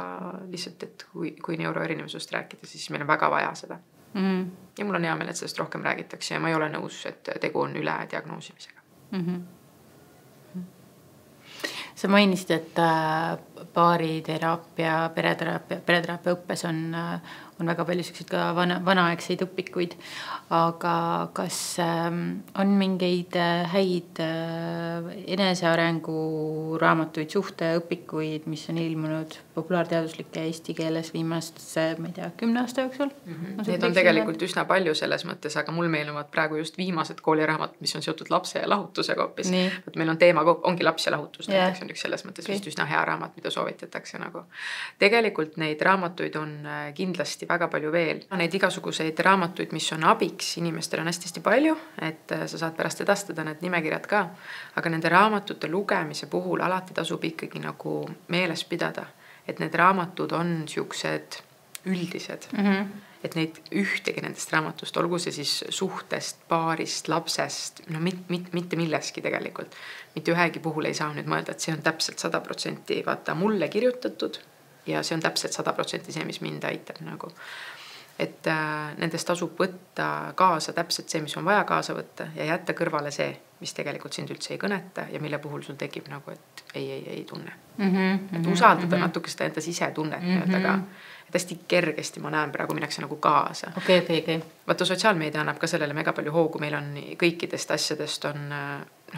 Speaker 2: lihtsalt, et kui erinevusest rääkida, siis meil on väga vaja seda. Ja mul on hea meel, et sellest rohkem räägitakse ja ma ei ole nõus, et tegu on üle diagnoosimisega.
Speaker 1: Sa mainisid, et baariteraapia, pereteraapia õppes on väga palju selliseid ka vanaaegseid õpikuid, aga kas on mingeid häid enesearengu raamatuid, suhteõpikuid, mis on ilmunud populaarteaduslike eesti keeles viimase, ma ei tea, 10 aasta jooksul?
Speaker 2: Need on tegelikult üsna palju selles mõttes, aga mul meenuvad praegu just viimased kooliraamat, mis on seotud lapse ja lahutusega hoopis. Meil on teema, ongi laps ja lahutus, näiteks on üks selles mõttes vist üsna hea raamat, mida soovitatakse nagu. Tegelikult neid raamatuid on kindlasti väga palju veel. Neid igasuguseid raamatuid, mis on abiks, inimestel on hästi palju, et sa saad pärast edastada need nimekirjad ka, aga nende raamatute lugemise puhul alati tasub ikkagi nagu meeles pidada, et need raamatud on siuksed üldised, et neid ühtegi nendest raamatust, olgu see siis suhtest, paarist, lapsest, no mitte milleski tegelikult. Mitte ühegi puhul ei saa nüüd mõelda, et see on täpselt 100% vaata mulle kirjutatud ja see on täpselt 100% see, mis mind aitab nagu. Et nendest tasub võtta kaasa täpselt see, mis on vaja kaasa võtta ja jätta kõrvale see, mis tegelikult sind üldse ei kõneta ja mille puhul sul tekib nagu, et ei tunne. Et usaldada natuke seda enda sisetunnet ka. Et hästi kergesti ma näen praegu minnakse nagu kaasa.
Speaker 1: Okay.
Speaker 2: Vaata sotsiaalmeedia annab ka sellele mega palju hoogu, meil on kõikidest asjadest on,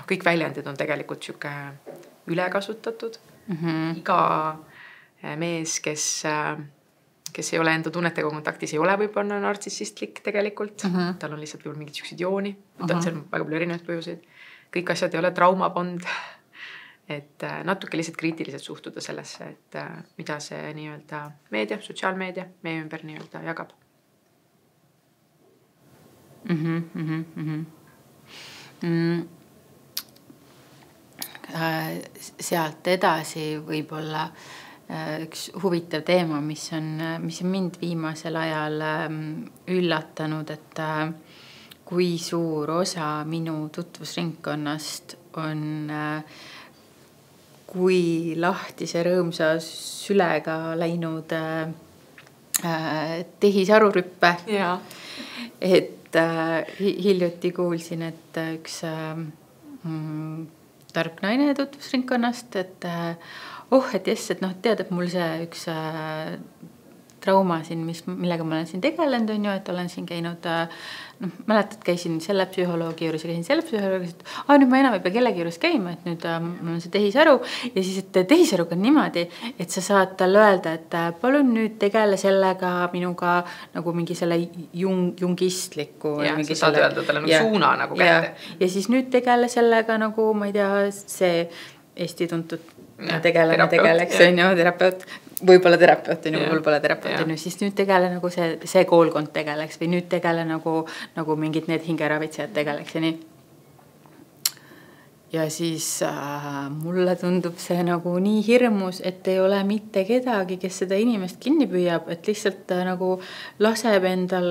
Speaker 2: kõik väljendid on tegelikult siuke ülekasutatud. Iga mees, kes ei ole enda tunnetega kontaktis, ei ole võib-olla nartsissistlik tegelikult. Tal on lihtsalt võib-olla mingid siuksed jooni. See on väga palju erinevaid põhjuseid. Kõik asjad ei ole traumapond. Et natuke lihtsalt kriitiliselt suhtuda sellesse, et mida see nii-öelda meedia, sotsiaalmeedia meie ümber nii-öelda jagab.
Speaker 1: Sealt edasi võib-olla üks huvitav teema, mis on mind viimasel ajal üllatanud, et kui suur osa minu tutvusringkonnast on kui lahtise rõõmsa sülega läinud tehisarurüppe. Et hiljuti kuulsin, et üks tark naine tutvusringkonnast, et et jess, et tead, et mul see üks trauma siin, millega ma olen siin tegelenud, on ju, et olen siin käinud, mäletad, käisin selle psühholoogi juures ja käisin selle psühholoogi juures, et nüüd ma enam ei pea kellegi juures käima, et nüüd mul on see tehisaru ja siis, et tehisaruga on niimoodi, et sa saad talle öelda, et palun nüüd tegele sellega minuga nagu mingi selle jungistliku.
Speaker 2: Ja, sa saad öelda talle suuna nagu kätte.
Speaker 1: Ja siis nüüd tegele sellega nagu, ma ei tea, see Eesti tuntud tegeleks, on ju, terapeut, võib-olla terapeut on ju, võib-olla terapeut on ju, siis nüüd tegele nagu see koolkond tegeleks või nüüd tegele nagu mingid need hingeravitsejad tegeleks ja nii. Ja siis mulle tundub see nagu nii hirmus, et ei ole mitte kedagi, kes seda inimest kinni püüab, et lihtsalt nagu laseb endal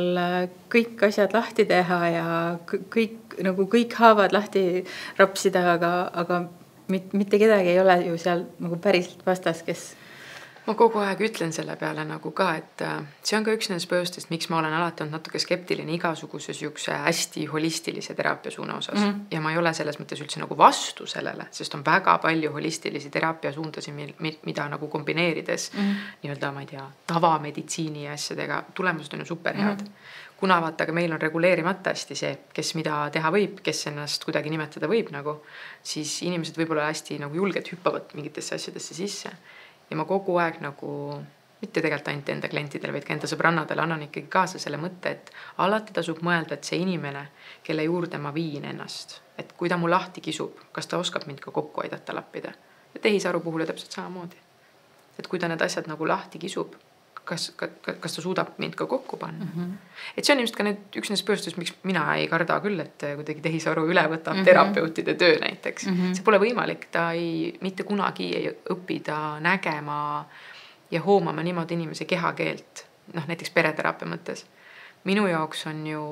Speaker 1: kõik asjad lahti teha ja kõik haavad lahti rapsida, aga mitte kedagi ei ole ju seal nagu päriselt vastas, kes...
Speaker 2: Ma kogu aeg ütlen selle peale nagu ka, et see on ka üks nendest põhjustest, miks ma olen alati olnud natuke skeptiline igasuguse siukse hästi holistilise teraapia suuna osas. Ja ma ei ole selles mõttes üldse nagu vastu sellele, sest on väga palju holistilisi teraapia suundasi, mida nagu kombineerides nii-öelda, ma ei tea, tavameditsiini ja asjadega tulemused on ju superhead. Kuna vaata, aga meil on reguleerimata hästi see, kes mida teha võib, kes ennast kuidagi nimetada võib nagu, siis inimesed võib-olla hästi nagu julgelt hüppavad mingitesse asjadesse sisse. Ja ma kogu aeg nagu, mitte tegelikult ainult enda klientidele, vaid ka enda sõbrannadele annan ikkagi kaasa selle mõtte, et alati tasub mõelda, et see inimene, kelle juurde ma viin ennast, et kui ta mu lahti kisub, kas ta oskab mind ka kokku aidata lappida. Ja tehisaru puhul täpselt samamoodi. Et kui ta need asjad nagu lahti kisub, kas ta suudab mind ka kokku panna. Et see on ilmselt ka üks nendest põhjustest, miks mina ei karda küll, et kuidagi tehisaru üle võtab terapeutide töö näiteks. See pole võimalik, ta mitte kunagi ei õppida nägema ja hoomama niimoodi inimese kehakeelt, näiteks pereteraapia mõttes. Minu jaoks on ju,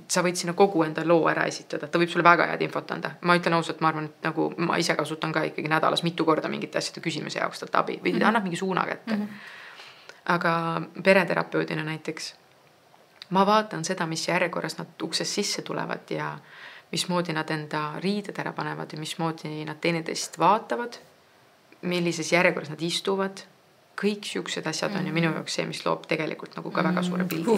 Speaker 2: sa võid sinna kogu enda loo ära esitada, ta võib sulle väga head infot anda. Ma ütlen ausalt, ma arvan, et nagu ma ise kasutan ka ikkagi nädalas mitu korda mingite asjade küsimise jaoks talt abi või ta annab mingi suuna kätte. Aga pereterapeudina näiteks ma vaatan seda, mis järjekorras nad uksest sisse tulevad ja mismoodi nad enda riided ära panevad ja mismoodi nad teineteist vaatavad, millises järjekorras nad istuvad, kõik siuksed asjad on ju minu jaoks see, mis loob tegelikult nagu ka väga suure pildi.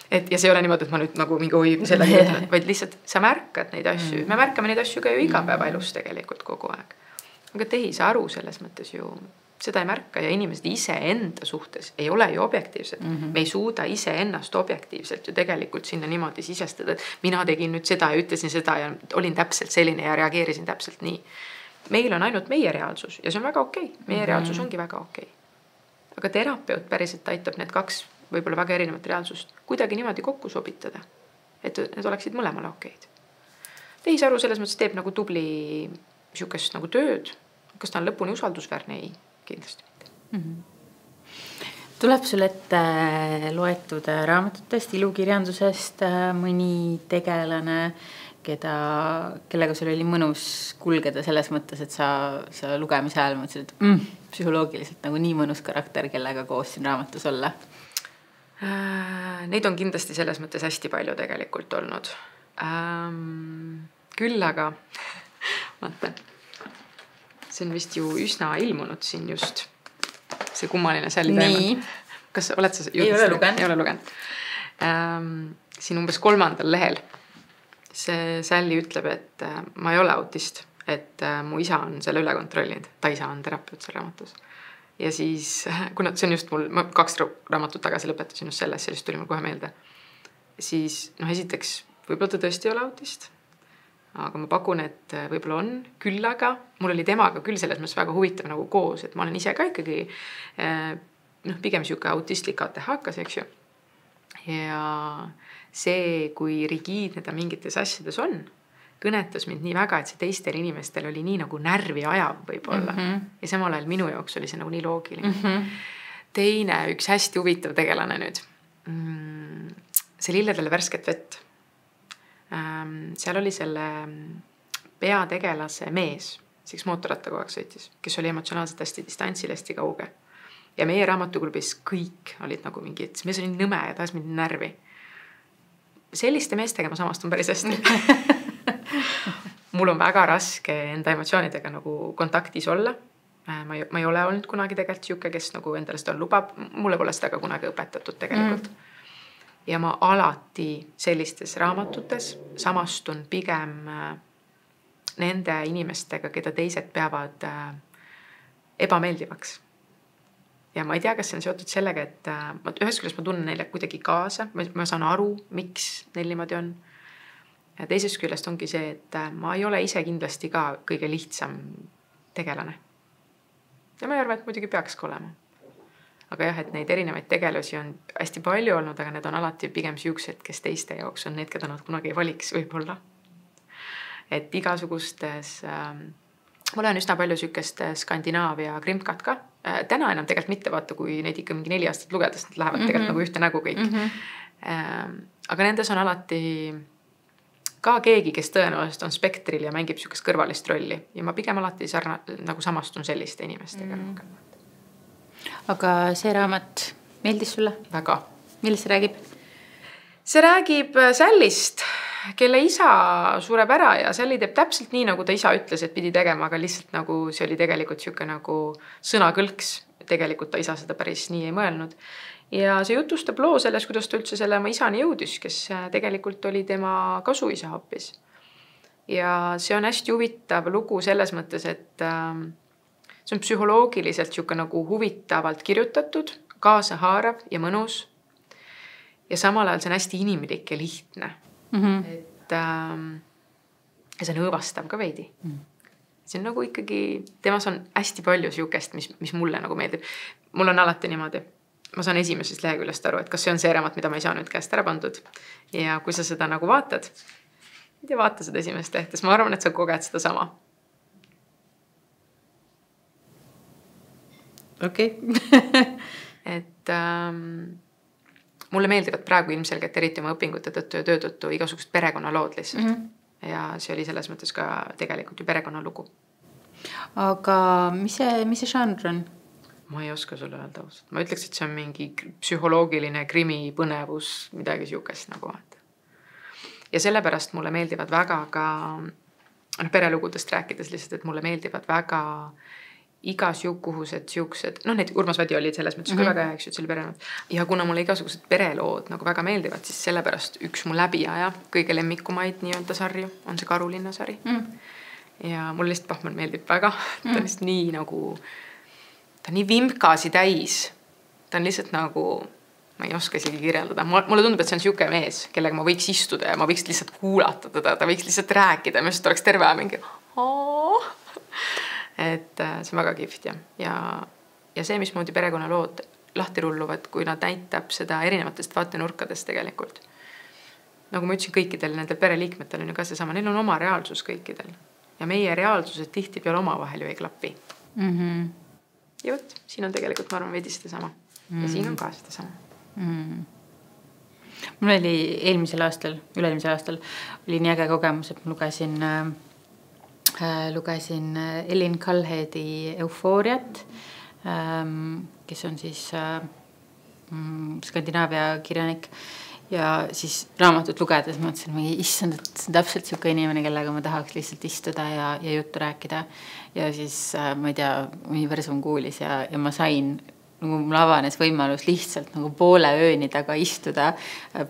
Speaker 2: Et ja see ei ole niimoodi, et ma nüüd nagu mingi selle ütlen, vaid lihtsalt sa märkad neid asju. Me märkame neid asju ka ju igapäevaelus tegelikult kogu aeg. Aga tehisaru selles mõttes ju seda ei märka ja inimesed ise enda suhtes ei ole ju objektiivsed. Me ei suuda ise ennast objektiivselt ju tegelikult sinna niimoodi sisestada, et mina tegin nüüd seda ja ütlesin seda ja olin täpselt selline ja reageerisin täpselt nii. Meil on ainult meie reaalsus ja see on väga okei. Meie reaalsus ongi väga okei. Aga terapeut päriselt aitab need kaks võib-olla väga erinevat reaalsust kuidagi niimoodi kokku sobitada, et need oleksid mõlemale okeid. Tehisaru selles mõttes teeb nagu tubli siukest nagu tööd. Kas ta on lõpuni usaldusväärne? Ei, kindlasti mitte.
Speaker 1: Tuleb sul ette loetud raamatutest, ilukirjandusest mõni tegelane, kellega sul oli mõnus kulgeda selles mõttes, et sa lugemise ajal mõtlesid, et psühholoogiliselt nagu nii mõnus karakter, kellega koos siin raamatus olla?
Speaker 2: Neid on kindlasti selles mõttes hästi palju tegelikult olnud. Küll aga vaata, see on vist ju üsna ilmunud siin just see kummaline Sally Diamond. Kas oled sa
Speaker 1: ei ole lugenud?
Speaker 2: Ei ole lugenud. Siin umbes 3. lehel see Sally ütleb, et ma ei ole autist, et mu isa on selle üle kontrollinud. Ta isa on terapeut seal raamatus. Ja siis, kuna see on just mul, ma 2 raamatut tagasi lõpetasin just selles, sellist tuli mul kohe meelde. Siis, esiteks, võib-olla ta tõesti ei ole autist, aga ma pakun, et võib-olla on küll, aga mul oli temaga küll selles mõttes väga huvitav nagu koos, et ma olen ise ka ikkagi pigem siuke autistlik ATH-kas, eks ju. Ja see, kui rigiidne ta mingites asjades on, kõnetas mind nii väga, et see teistel inimestel oli nii nagu närvi ajav võib-olla. Ja samal ajal minu jaoks oli see nagu nii loogiline. Teine, üks hästi huvitav tegelane nüüd. See Lilledele värsket vett. Seal oli selle peategelase mees, siks mootorratta kogu aeg sõitis, kes oli emotsionaalselt hästi distantsil, hästi kauge. Ja meie raamatuklubis kõik olid nagu mingi, et mees oli nõme ja tahes mind närvi. Selliste meestega ma samastun päris hästi. Mul on väga raske enda emotsioonidega nagu kontaktis olla. Ma ei ole olnud kunagi tegelikult siuke, kes nagu endale seda lubab. Mulle pole seda ka kunagi õpetatud tegelikult. Ja ma alati sellistes raamatutes samastun pigem nende inimestega, keda teised peavad ebameeldivaks. Ja ma ei tea, kas see on seotud sellega, et ühes küljest ma tunnen neile kuidagi kaasa. Ma saan aru, miks neil niimoodi on. Ja teises küljest ongi see, et ma ei ole ise kindlasti ka kõige lihtsam tegelane. Ja ma ei arva, et muidugi peaks ka olema. Aga jah, et neid erinevaid tegelasi on hästi palju olnud, aga need on alati pigem siuksed, kes teiste jaoks on need, keda nad kunagi ei valiks võib-olla. Et igasugustes, mul on üsna palju siukest Skandinaavia krimkat ka. Täna enam tegelikult mitte vaata, kui neid ikka mingi 4 aastat lugedes, nad lähevad tegelikult nagu ühte nägu kõik. Aga nendes on alati ka keegi, kes tõenäoliselt on spektril ja mängib siukest kõrvalist rolli. Ja ma pigem alati nagu samastun selliste inimestega.
Speaker 1: Aga see raamat meeldis sulle?
Speaker 2: Väga.
Speaker 1: Millest see räägib?
Speaker 2: See räägib Sallist, kelle isa sureb ära ja Sally teeb täpselt nii, nagu ta isa ütles, et pidi tegema, aga lihtsalt nagu see oli tegelikult siuke nagu sõnakõlks. Tegelikult ta isa seda päris nii ei mõelnud. Ja see jutustab loo selles, kuidas ta üldse selle oma isani jõudis, kes tegelikult oli tema kasuisa hoopis. Ja see on hästi huvitav lugu selles mõttes, et see on psühholoogiliselt siuke nagu huvitavalt kirjutatud, kaasahaarav ja mõnus. Ja samal ajal see on hästi inimlik ja lihtne. Et see on õõvastav ka veidi. See on nagu ikkagi, temas on hästi palju siukest, mis mulle nagu meeldib. Mul on alati niimoodi. Ma saan esimesest leheküljest aru, et kas see on see raamat, mida ma ei saa nüüd käest ära pandud. Ja kui sa seda nagu vaatad, ja vaata seda esimest lehtes, ma arvan, et sa koged seda sama.
Speaker 1: Okei.
Speaker 2: Et mulle meeldivad praegu ilmselgelt eriti oma õpingute tõttu ja töö tõttu igasugust perekonnalood lihtsalt. Ja see oli selles mõttes ka tegelikult ju perekonnalugu.
Speaker 1: Aga mis see žanr on?
Speaker 2: Ma ei oska sulle öelda ausalt. Ma ütleks, et see on mingi psühholoogiline krimi, põnevus, midagi siukest nagu vaata. Ja sellepärast mulle meeldivad väga ka perelugudest rääkides lihtsalt, et mulle meeldivad väga igasuguhused siuksed, need Urmas Vadi olid selles mõttes väga hea, eks ju, et see oli perelood. Ja kuna mulle igasugused perelood nagu väga meeldivad, siis sellepärast üks mu läbiaja kõige lemmikumaid nii-öelda sarju on see Karulinna sari. Ja mulle lihtsalt Bachmann meeldib väga. Ta on lihtsalt nii nagu, ta on nii vimkasi täis. Ta on lihtsalt nagu, ma ei oska isegi kirjeldada. Mulle tundub, et see on siuke mees, kellega ma võiks istuda ja ma võiks lihtsalt kuulata teda. Ta võiks lihtsalt rääkida. Ma lihtsalt oleks terve aja mingi et see on väga kihvt ja see, mismoodi perekonnalood lahti rulluvad, kui nad näitab seda erinevatest vaatenurkadest tegelikult. Nagu ma ütlesin, kõikidel nendel pereliikmetel on ju ka see sama, neil on oma reaalsus kõikidel ja meie reaalsused tihti peale oma vahel ju ei klapi. Ja võt, siin on tegelikult, ma arvan, veidi seda sama ja siin on ka seda sama.
Speaker 1: Mul oli ülemisel aastal oli nii äge kogemus, et ma lugesin Elin Kalhedi Eufooriat, kes on siis Skandinaavia kirjanik ja siis raamatut lugedes mõtlesin, issand, et see on täpselt siuke inimene, kellega ma tahaks lihtsalt istuda ja juttu rääkida ja siis ma ei tea, universum kuulis ja ma sain nagu mul avanes võimalus lihtsalt nagu poole ööni taga istuda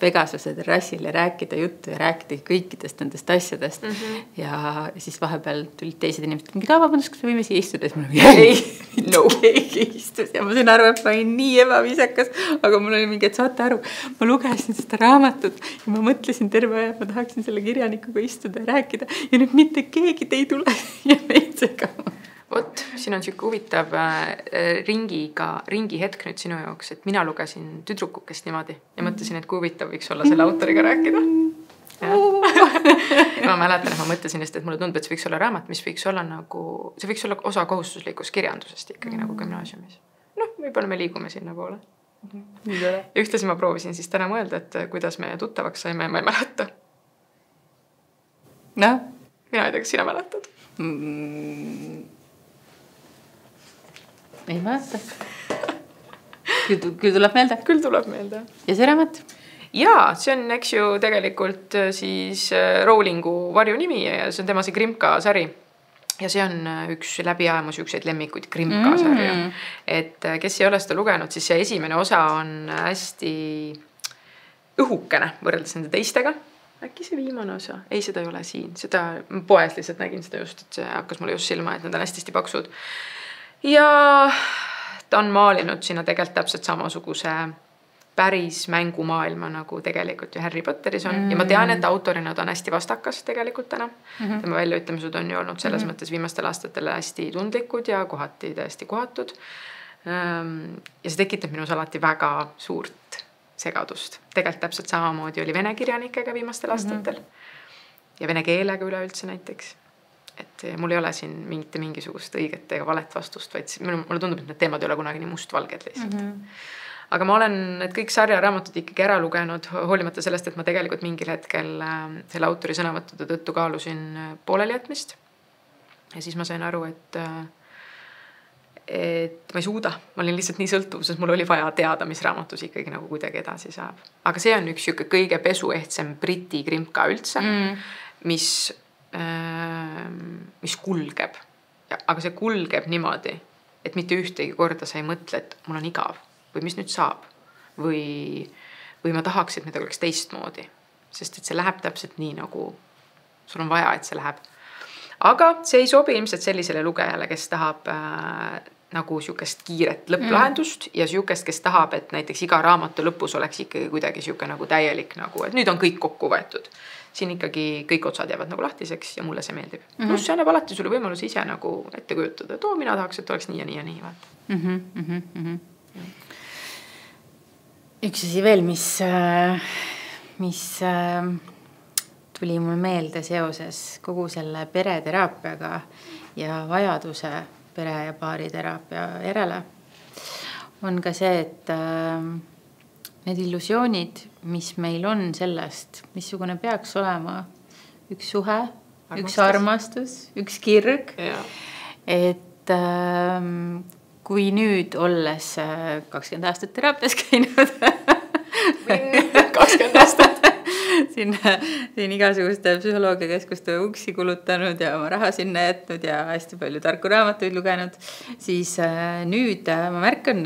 Speaker 1: Pegasuse terrassil ja rääkida juttu ja rääkida kõikidest nendest asjadest. Ja siis vahepeal tulid teised inimesed, mingi vabandust, kas me võime siia istuda? Ja siis ma ei, keegi istus ja ma sain aru, et ma olin nii ebaviisakas, aga mul oli mingi, et saate aru, ma lugesin seda raamatut ja ma mõtlesin terve aja, et ma tahaksin selle kirjanikuga istuda ja rääkida ja nüüd mitte keegi te ei tule ja meid segama.
Speaker 2: Vot, siin on siuke huvitav ringi hetk nüüd sinu jaoks, et mina lugesin Tüdrukukest niimoodi ja mõtlesin, et kui huvitav võiks olla selle autoriga rääkida. Ja ma mäletan, et ma mõtlesin just, et mulle tundub, et see võiks olla raamat, mis võiks olla nagu, see võiks olla osa kohustuslikust kirjandusest ikkagi nagu gümnaasiumis. Võib-olla me liigume sinna poole. Ja ühtlasi ma proovisin siis täna mõelda, et kuidas me tuttavaks saime ja ma ei mäleta. Mina ei tea, kas sina mäletad?
Speaker 1: Ei mäleta. Küll tuleb meelde.
Speaker 2: Küll tuleb meelde.
Speaker 1: Ja see raamat?
Speaker 2: Jaa, see on, eks ju, tegelikult siis Rowlingu varju nimi ja see on tema see Grimka sari. Ja see on üks läbiajamu siukseid lemmikuid Grimka sari. Et kes ei ole seda lugenud, siis see esimene osa on hästi õhukene võrreldes nende teistega. Äkki see viimane osa? Ei, seda ei ole siin. Seda poes lihtsalt nägin seda just, et see hakkas mulle just silma, et need on hästi paksud. Ja ta on maalinud sinna tegelikult täpselt samasuguse päris mängumaailma nagu tegelikult ju Harry Potteris on. Ja ma tean, et autorina ta on hästi vastakas tegelikult täna. Tema väljaütlemised on ju olnud selles mõttes viimastel aastatel hästi tundlikud ja kohati täiesti kohatud. Ja see tekitab minus alati väga suurt segadust. Tegelikult täpselt samamoodi oli vene kirjanikega viimastel aastatel ja vene keelega üleüldse näiteks. Et mul ei ole siin mingisugust õiget ega valet vastust, vaid mulle tundub, et need teemad ei ole kunagi nii mustvalged lihtsalt. Aga ma olen need kõik sarja raamatud ikkagi ära lugenud, hoolimata sellest, et ma tegelikult mingil hetkel selle autori sõnavõttude tõttu kaalusin pooleli jätmist. Ja siis ma sain aru, et ma ei suuda. Ma olin lihtsalt nii sõltuvuses, mul oli vaja teada, mis raamatus ikkagi nagu kuidagi edasi saab. Aga see on üks kõige pesuehtsem briti Grimka üldse, mis kulgeb. Aga see kulgeb niimoodi, et mitte ühtegi korda sa ei mõtle, et mul on igav või mis nüüd saab või ma tahaks, et need oleks teistmoodi, sest et see läheb täpselt nii, nagu sul on vaja, et see läheb. Aga see ei sobi ilmselt sellisele lugejale, kes tahab nagu siukest kiiret lõpplahendust ja siukest, kes tahab, et näiteks iga raamatu lõpus oleks ikkagi kuidagi siuke nagu täielik, nagu, et nüüd on kõik kokku võetud. Siin ikkagi kõik otsad jäävad nagu lahtiseks ja mulle see meeldib. Plus see annab alati sulle võimalus ise nagu ette kujutada, et mina tahaks, et oleks nii ja nii ja nii.
Speaker 1: Üks asi veel, mis tuli mul meelde seoses kogu selle pereteraapiaga ja vajaduse pere- ja paariteraapia järele, on ka see, et need illusioonid, mis meil on sellest, missugune peaks olema üks suhe, üks armastus, üks kirg. Et kui nüüd olles 20 aastat teraapias käinud
Speaker 2: 20 aastat
Speaker 1: siin igasuguste psühholoogiakeskuste uksi kulutanud ja oma raha sinna jätnud ja hästi palju tarku raamatuid lugenud, siis nüüd ma märkan,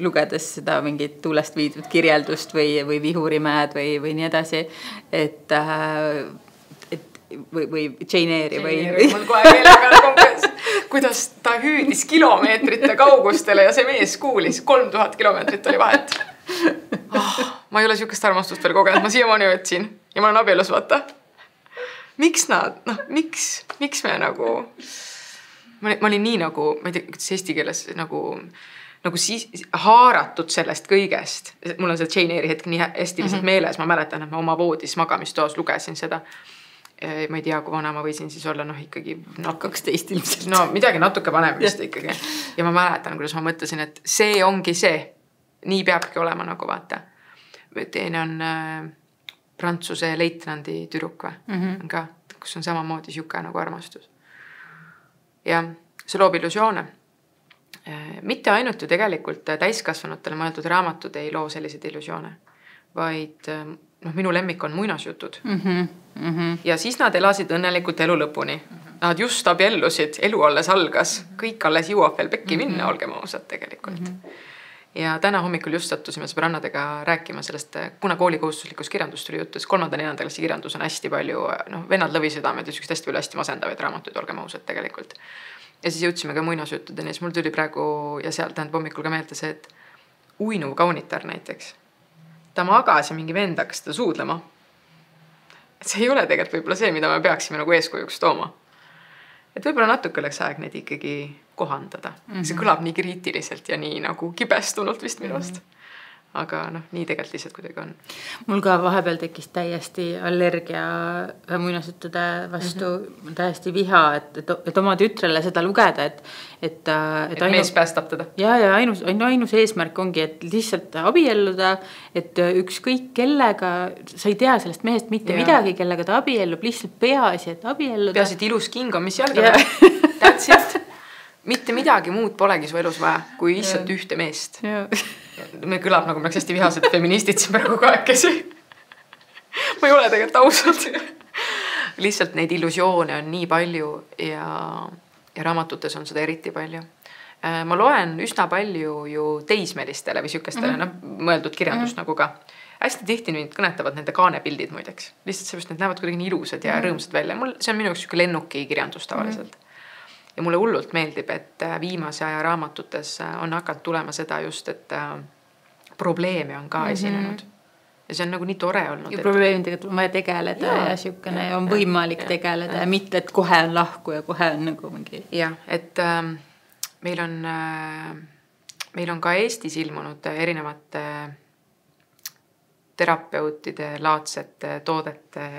Speaker 1: lugedes seda mingit tuulest viidud kirjeldust või vihurimäed või nii edasi, et või Jane Eyre'i või
Speaker 2: mul kohe keelega kompens, kuidas ta hüüdis kilomeetrite kaugustele ja see mees kuulis 3000 kilomeetrit oli vahet. Ma ei ole sihukest armastust veel kogenud, ma siiamaani otsin ja ma olen abielus, vaata. Miks miks me nagu, ma olin nii nagu, ma ei tea, kuidas eesti keeles nagu siis haaratud sellest kõigest. Mul on see Jane Eyre hetk nii hästi lihtsalt meeles, ma mäletan, et ma oma voodis magamistoas lugesin seda. Ma ei tea, kui vana ma võisin siis olla, ikkagi
Speaker 1: 12 ilmselt.
Speaker 2: No midagi natuke vanem vist ikkagi. Ja ma mäletan, kuidas ma mõtlesin, et see ongi see. Nii peabki olema nagu vaata. Teine on Prantsuse leitnandi tüdruk või? Ka, kus on samamoodi siuke nagu armastus. Ja see loob illusioone. Mitte ainult ju tegelikult täiskasvanutele mõeldud raamatud ei loo selliseid illusioone, vaid minu lemmik on muinasjutud. Ja siis nad elasid õnnelikult elu lõpuni. Nad just abiellusid, elu alles algas, kõik alles jõuab veel pekki minna, olgem ausad tegelikult. Ja täna hommikul just sattusime sõbrannadega rääkima sellest, kuna koolikohustuslikus kirjandus tuli juttu, 3.-4. klassi kirjandus on hästi palju, vennad lõvisüdamed ja hästi palju hästi masendavaid raamatuid, olgem ausad tegelikult. Ja siis jõudsime ka muinasjuttudeni, siis mul tuli praegu ja seal tähendab hommikul ka meelde see, et uinuv kaunitar näiteks. Ta magas ja mingi vend hakkas seda suudlema. Et see ei ole tegelikult võib-olla see, mida me peaksime nagu eeskujuks tooma. Et võib-olla natuke oleks aeg neid ikkagi kohandada. See kõlab nii kriitiliselt ja nii nagu kibestunult vist minust. Aga nii tegelikult lihtsalt kuidagi on.
Speaker 1: Mul ka vahepeal tekkis täiesti allergia muinasjuttude vastu, täiesti viha, et oma tütrele seda lugeda, et
Speaker 2: mees päästab teda.
Speaker 1: Ja ainus eesmärk ongi, et lihtsalt abielluda, et ükskõik kellega, sa ei tea sellest mehest mitte midagi, kellega ta abiellub, lihtsalt peaasi, et abielluda.
Speaker 2: Peaasi, et ilus king on, mis jalga. That's it. Mitte midagi muud polegi su elus vaja, kui lihtsalt ühte meest. Me kõlab nagu me oleks hästi vihased feministid siin praegu kahekesi. Ma ei ole tegelikult ausalt. Lihtsalt neid illusioone on nii palju ja raamatutes on seda eriti palju. Ma loen üsna palju ju teismelistele või sükestele mõeldud kirjandust nagu ka. Hästi tihti nüüd kõnetavad nende kaanepildid muideks. Lihtsalt seepärast need näevad kuidagi nii ilusad ja rõõmsad välja. See on minu jaoks lennuki kirjandus tavaliselt. Ja mulle hullult meeldib, et viimase aja raamatutes on hakanud tulema seda just, et probleeme on ka esinenud. Ja see on nagu nii tore olnud.
Speaker 1: Ja probleemidega on vaja tegeleda ja siukene on võimalik tegeleda ja mitte, et kohe on lahku ja kohe on nagu mingi.
Speaker 2: Ja, et meil on ka Eestis ilmunud erinevate terapeutide, laadsete, toodete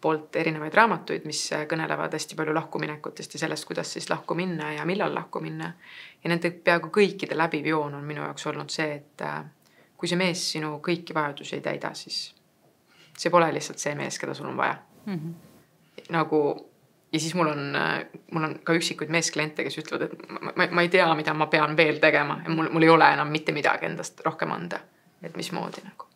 Speaker 2: poolt erinevaid raamatuid, mis kõnelevad hästi palju lahkuminekutest ja sellest, kuidas siis lahku minna ja millal lahku minna. Ja nende peaaegu kõikide läbiv joon on minu jaoks olnud see, et kui see mees sinu kõiki vajadusi ei täida, siis see pole lihtsalt see mees, keda sul on vaja. Nagu, ja siis mul on ka üksikuid meeskliente, kes ütlevad, et ma ei tea, mida ma pean veel tegema ja mul ei ole enam mitte midagi endast rohkem anda, et mismoodi nagu.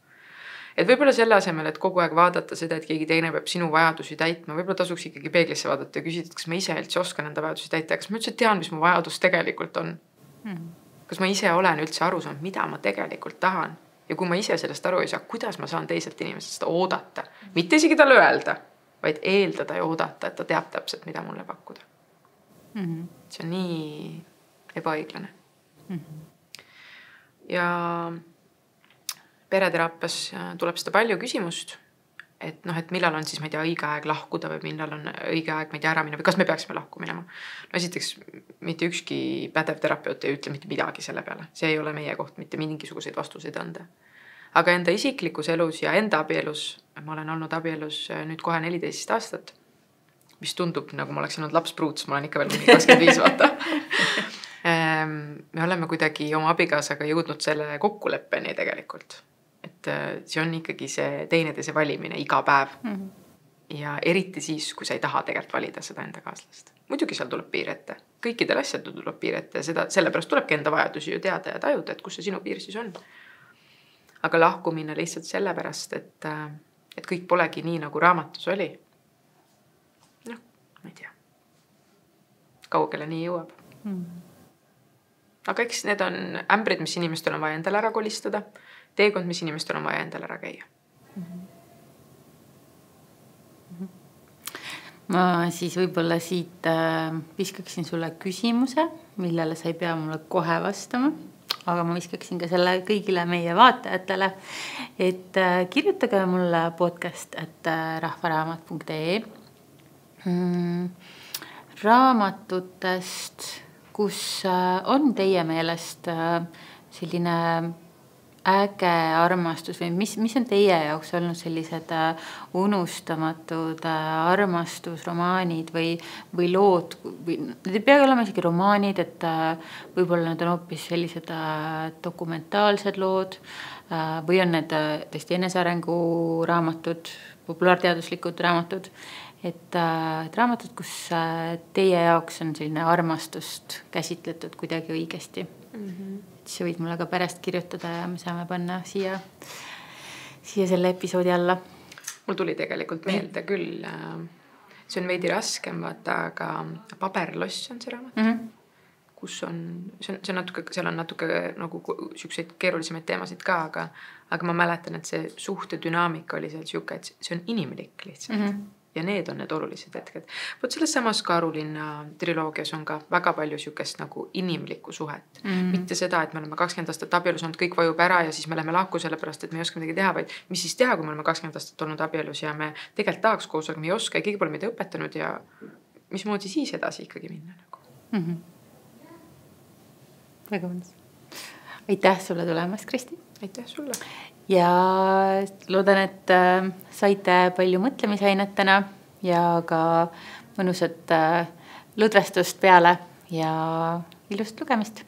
Speaker 2: Et võib-olla selle asemel, et kogu aeg vaadata seda, et keegi teine peab sinu vajadusi täitma, võib-olla tasuks ikkagi peeglisse vaadata ja küsida, et kas ma ise üldse oskan enda vajadusi täita, kas ma üldse tean, mis mu vajadus tegelikult on. Kas ma ise olen üldse aru saanud, mida ma tegelikult tahan. Ja kui ma ise sellest aru ei saa, kuidas ma saan teiselt inimesest seda oodata. Mitte isegi talle öelda, vaid eeldada ja oodata, et ta teab täpselt, mida mulle pakkuda. See on nii ebaõiglane. Ja pereteraapias tuleb seda palju küsimust, et millal on siis, ma ei tea, õige aeg lahkuda või millal on õige aeg, ma ei tea, ära minna või kas me peaksime lahku minema. No esiteks, mitte ükski pädev terapeut ei ütle mitte midagi selle peale. See ei ole meie koht mitte mingisuguseid vastuseid anda. Aga enda isiklikus elus ja enda abielus, ma olen olnud abielus nüüd kohe 14 aastat, mis tundub, nagu ma oleks olnud lapspruuts, ma olen ikka veel 25 vaata. Me oleme kuidagi oma abikaasaga jõudnud selle kokkuleppeni tegelikult. Et see on ikkagi see teineteise valimine iga päev. Ja eriti siis, kui sa ei taha tegelikult valida seda enda kaaslast. Muidugi seal tuleb piir ette. Kõikidel asjadel tuleb piir ette ja sellepärast tulebki enda vajadusi ju teada ja tajuda, et kus see sinu piir siis on. Aga lahku minna lihtsalt sellepärast, et kõik polegi nii, nagu raamatus oli. Noh, ma ei tea. Kaugele nii jõuab. Aga eks need on ämbrid, mis inimestel on vaja endale ära kolistada, teekond, mis inimestel on vaja endale ära käia.
Speaker 1: Ma siis võib-olla siit viskaksin sulle küsimuse, millele sa ei pea mulle kohe vastama, aga ma viskaksin ka selle kõigile meie vaatajatele, et kirjutage mulle podcast@rahvaraamat.ee raamatutest, kus on teie meelest selline äge armastus või mis on teie jaoks olnud sellised unustamatud armastusromaanid või lood, või need ei pea olema isegi romaanid, et võib-olla need on hoopis sellised dokumentaalsed lood või on need tõesti enesearengu raamatud, populaarteaduslikud raamatud, et raamatud, kus teie jaoks on selline armastust käsitletud kuidagi õigesti. Siis võid mulle ka pärast kirjutada ja me saame panna siia selle episoodi alla.
Speaker 2: Mul tuli tegelikult meelde küll, see on veidi raskem, vaata, aga Paberloss on see raamat, kus on, see on natuke, seal on natuke nagu siukseid keerulisemaid teemasid ka, aga ma mäletan, et see suhte dünaamika oli seal siuke, et see on inimlik lihtsalt. Ja need on need olulised hetked. Võt selles samas Karulinna triloogias on ka väga palju siukest nagu inimlikku suhet. Mitte seda, et me oleme 20 aastat abielus olnud, kõik vajub ära ja siis me läheme lahku sellepärast, et me ei oska midagi teha, vaid mis siis teha, kui me oleme 20 aastat olnud abielus ja me tegelikult tahaks koos, aga me ei oska ja keegi pole meid õpetanud ja mismoodi siis edasi ikkagi minna nagu.
Speaker 1: Väga mõnus. Aitäh sulle tulemast, Kristi.
Speaker 2: Aitäh sulle.
Speaker 1: Ja loodan, et saite palju mõtlemisainet täna ja ka mõnusat lõdvestust peale ja ilust lugemist.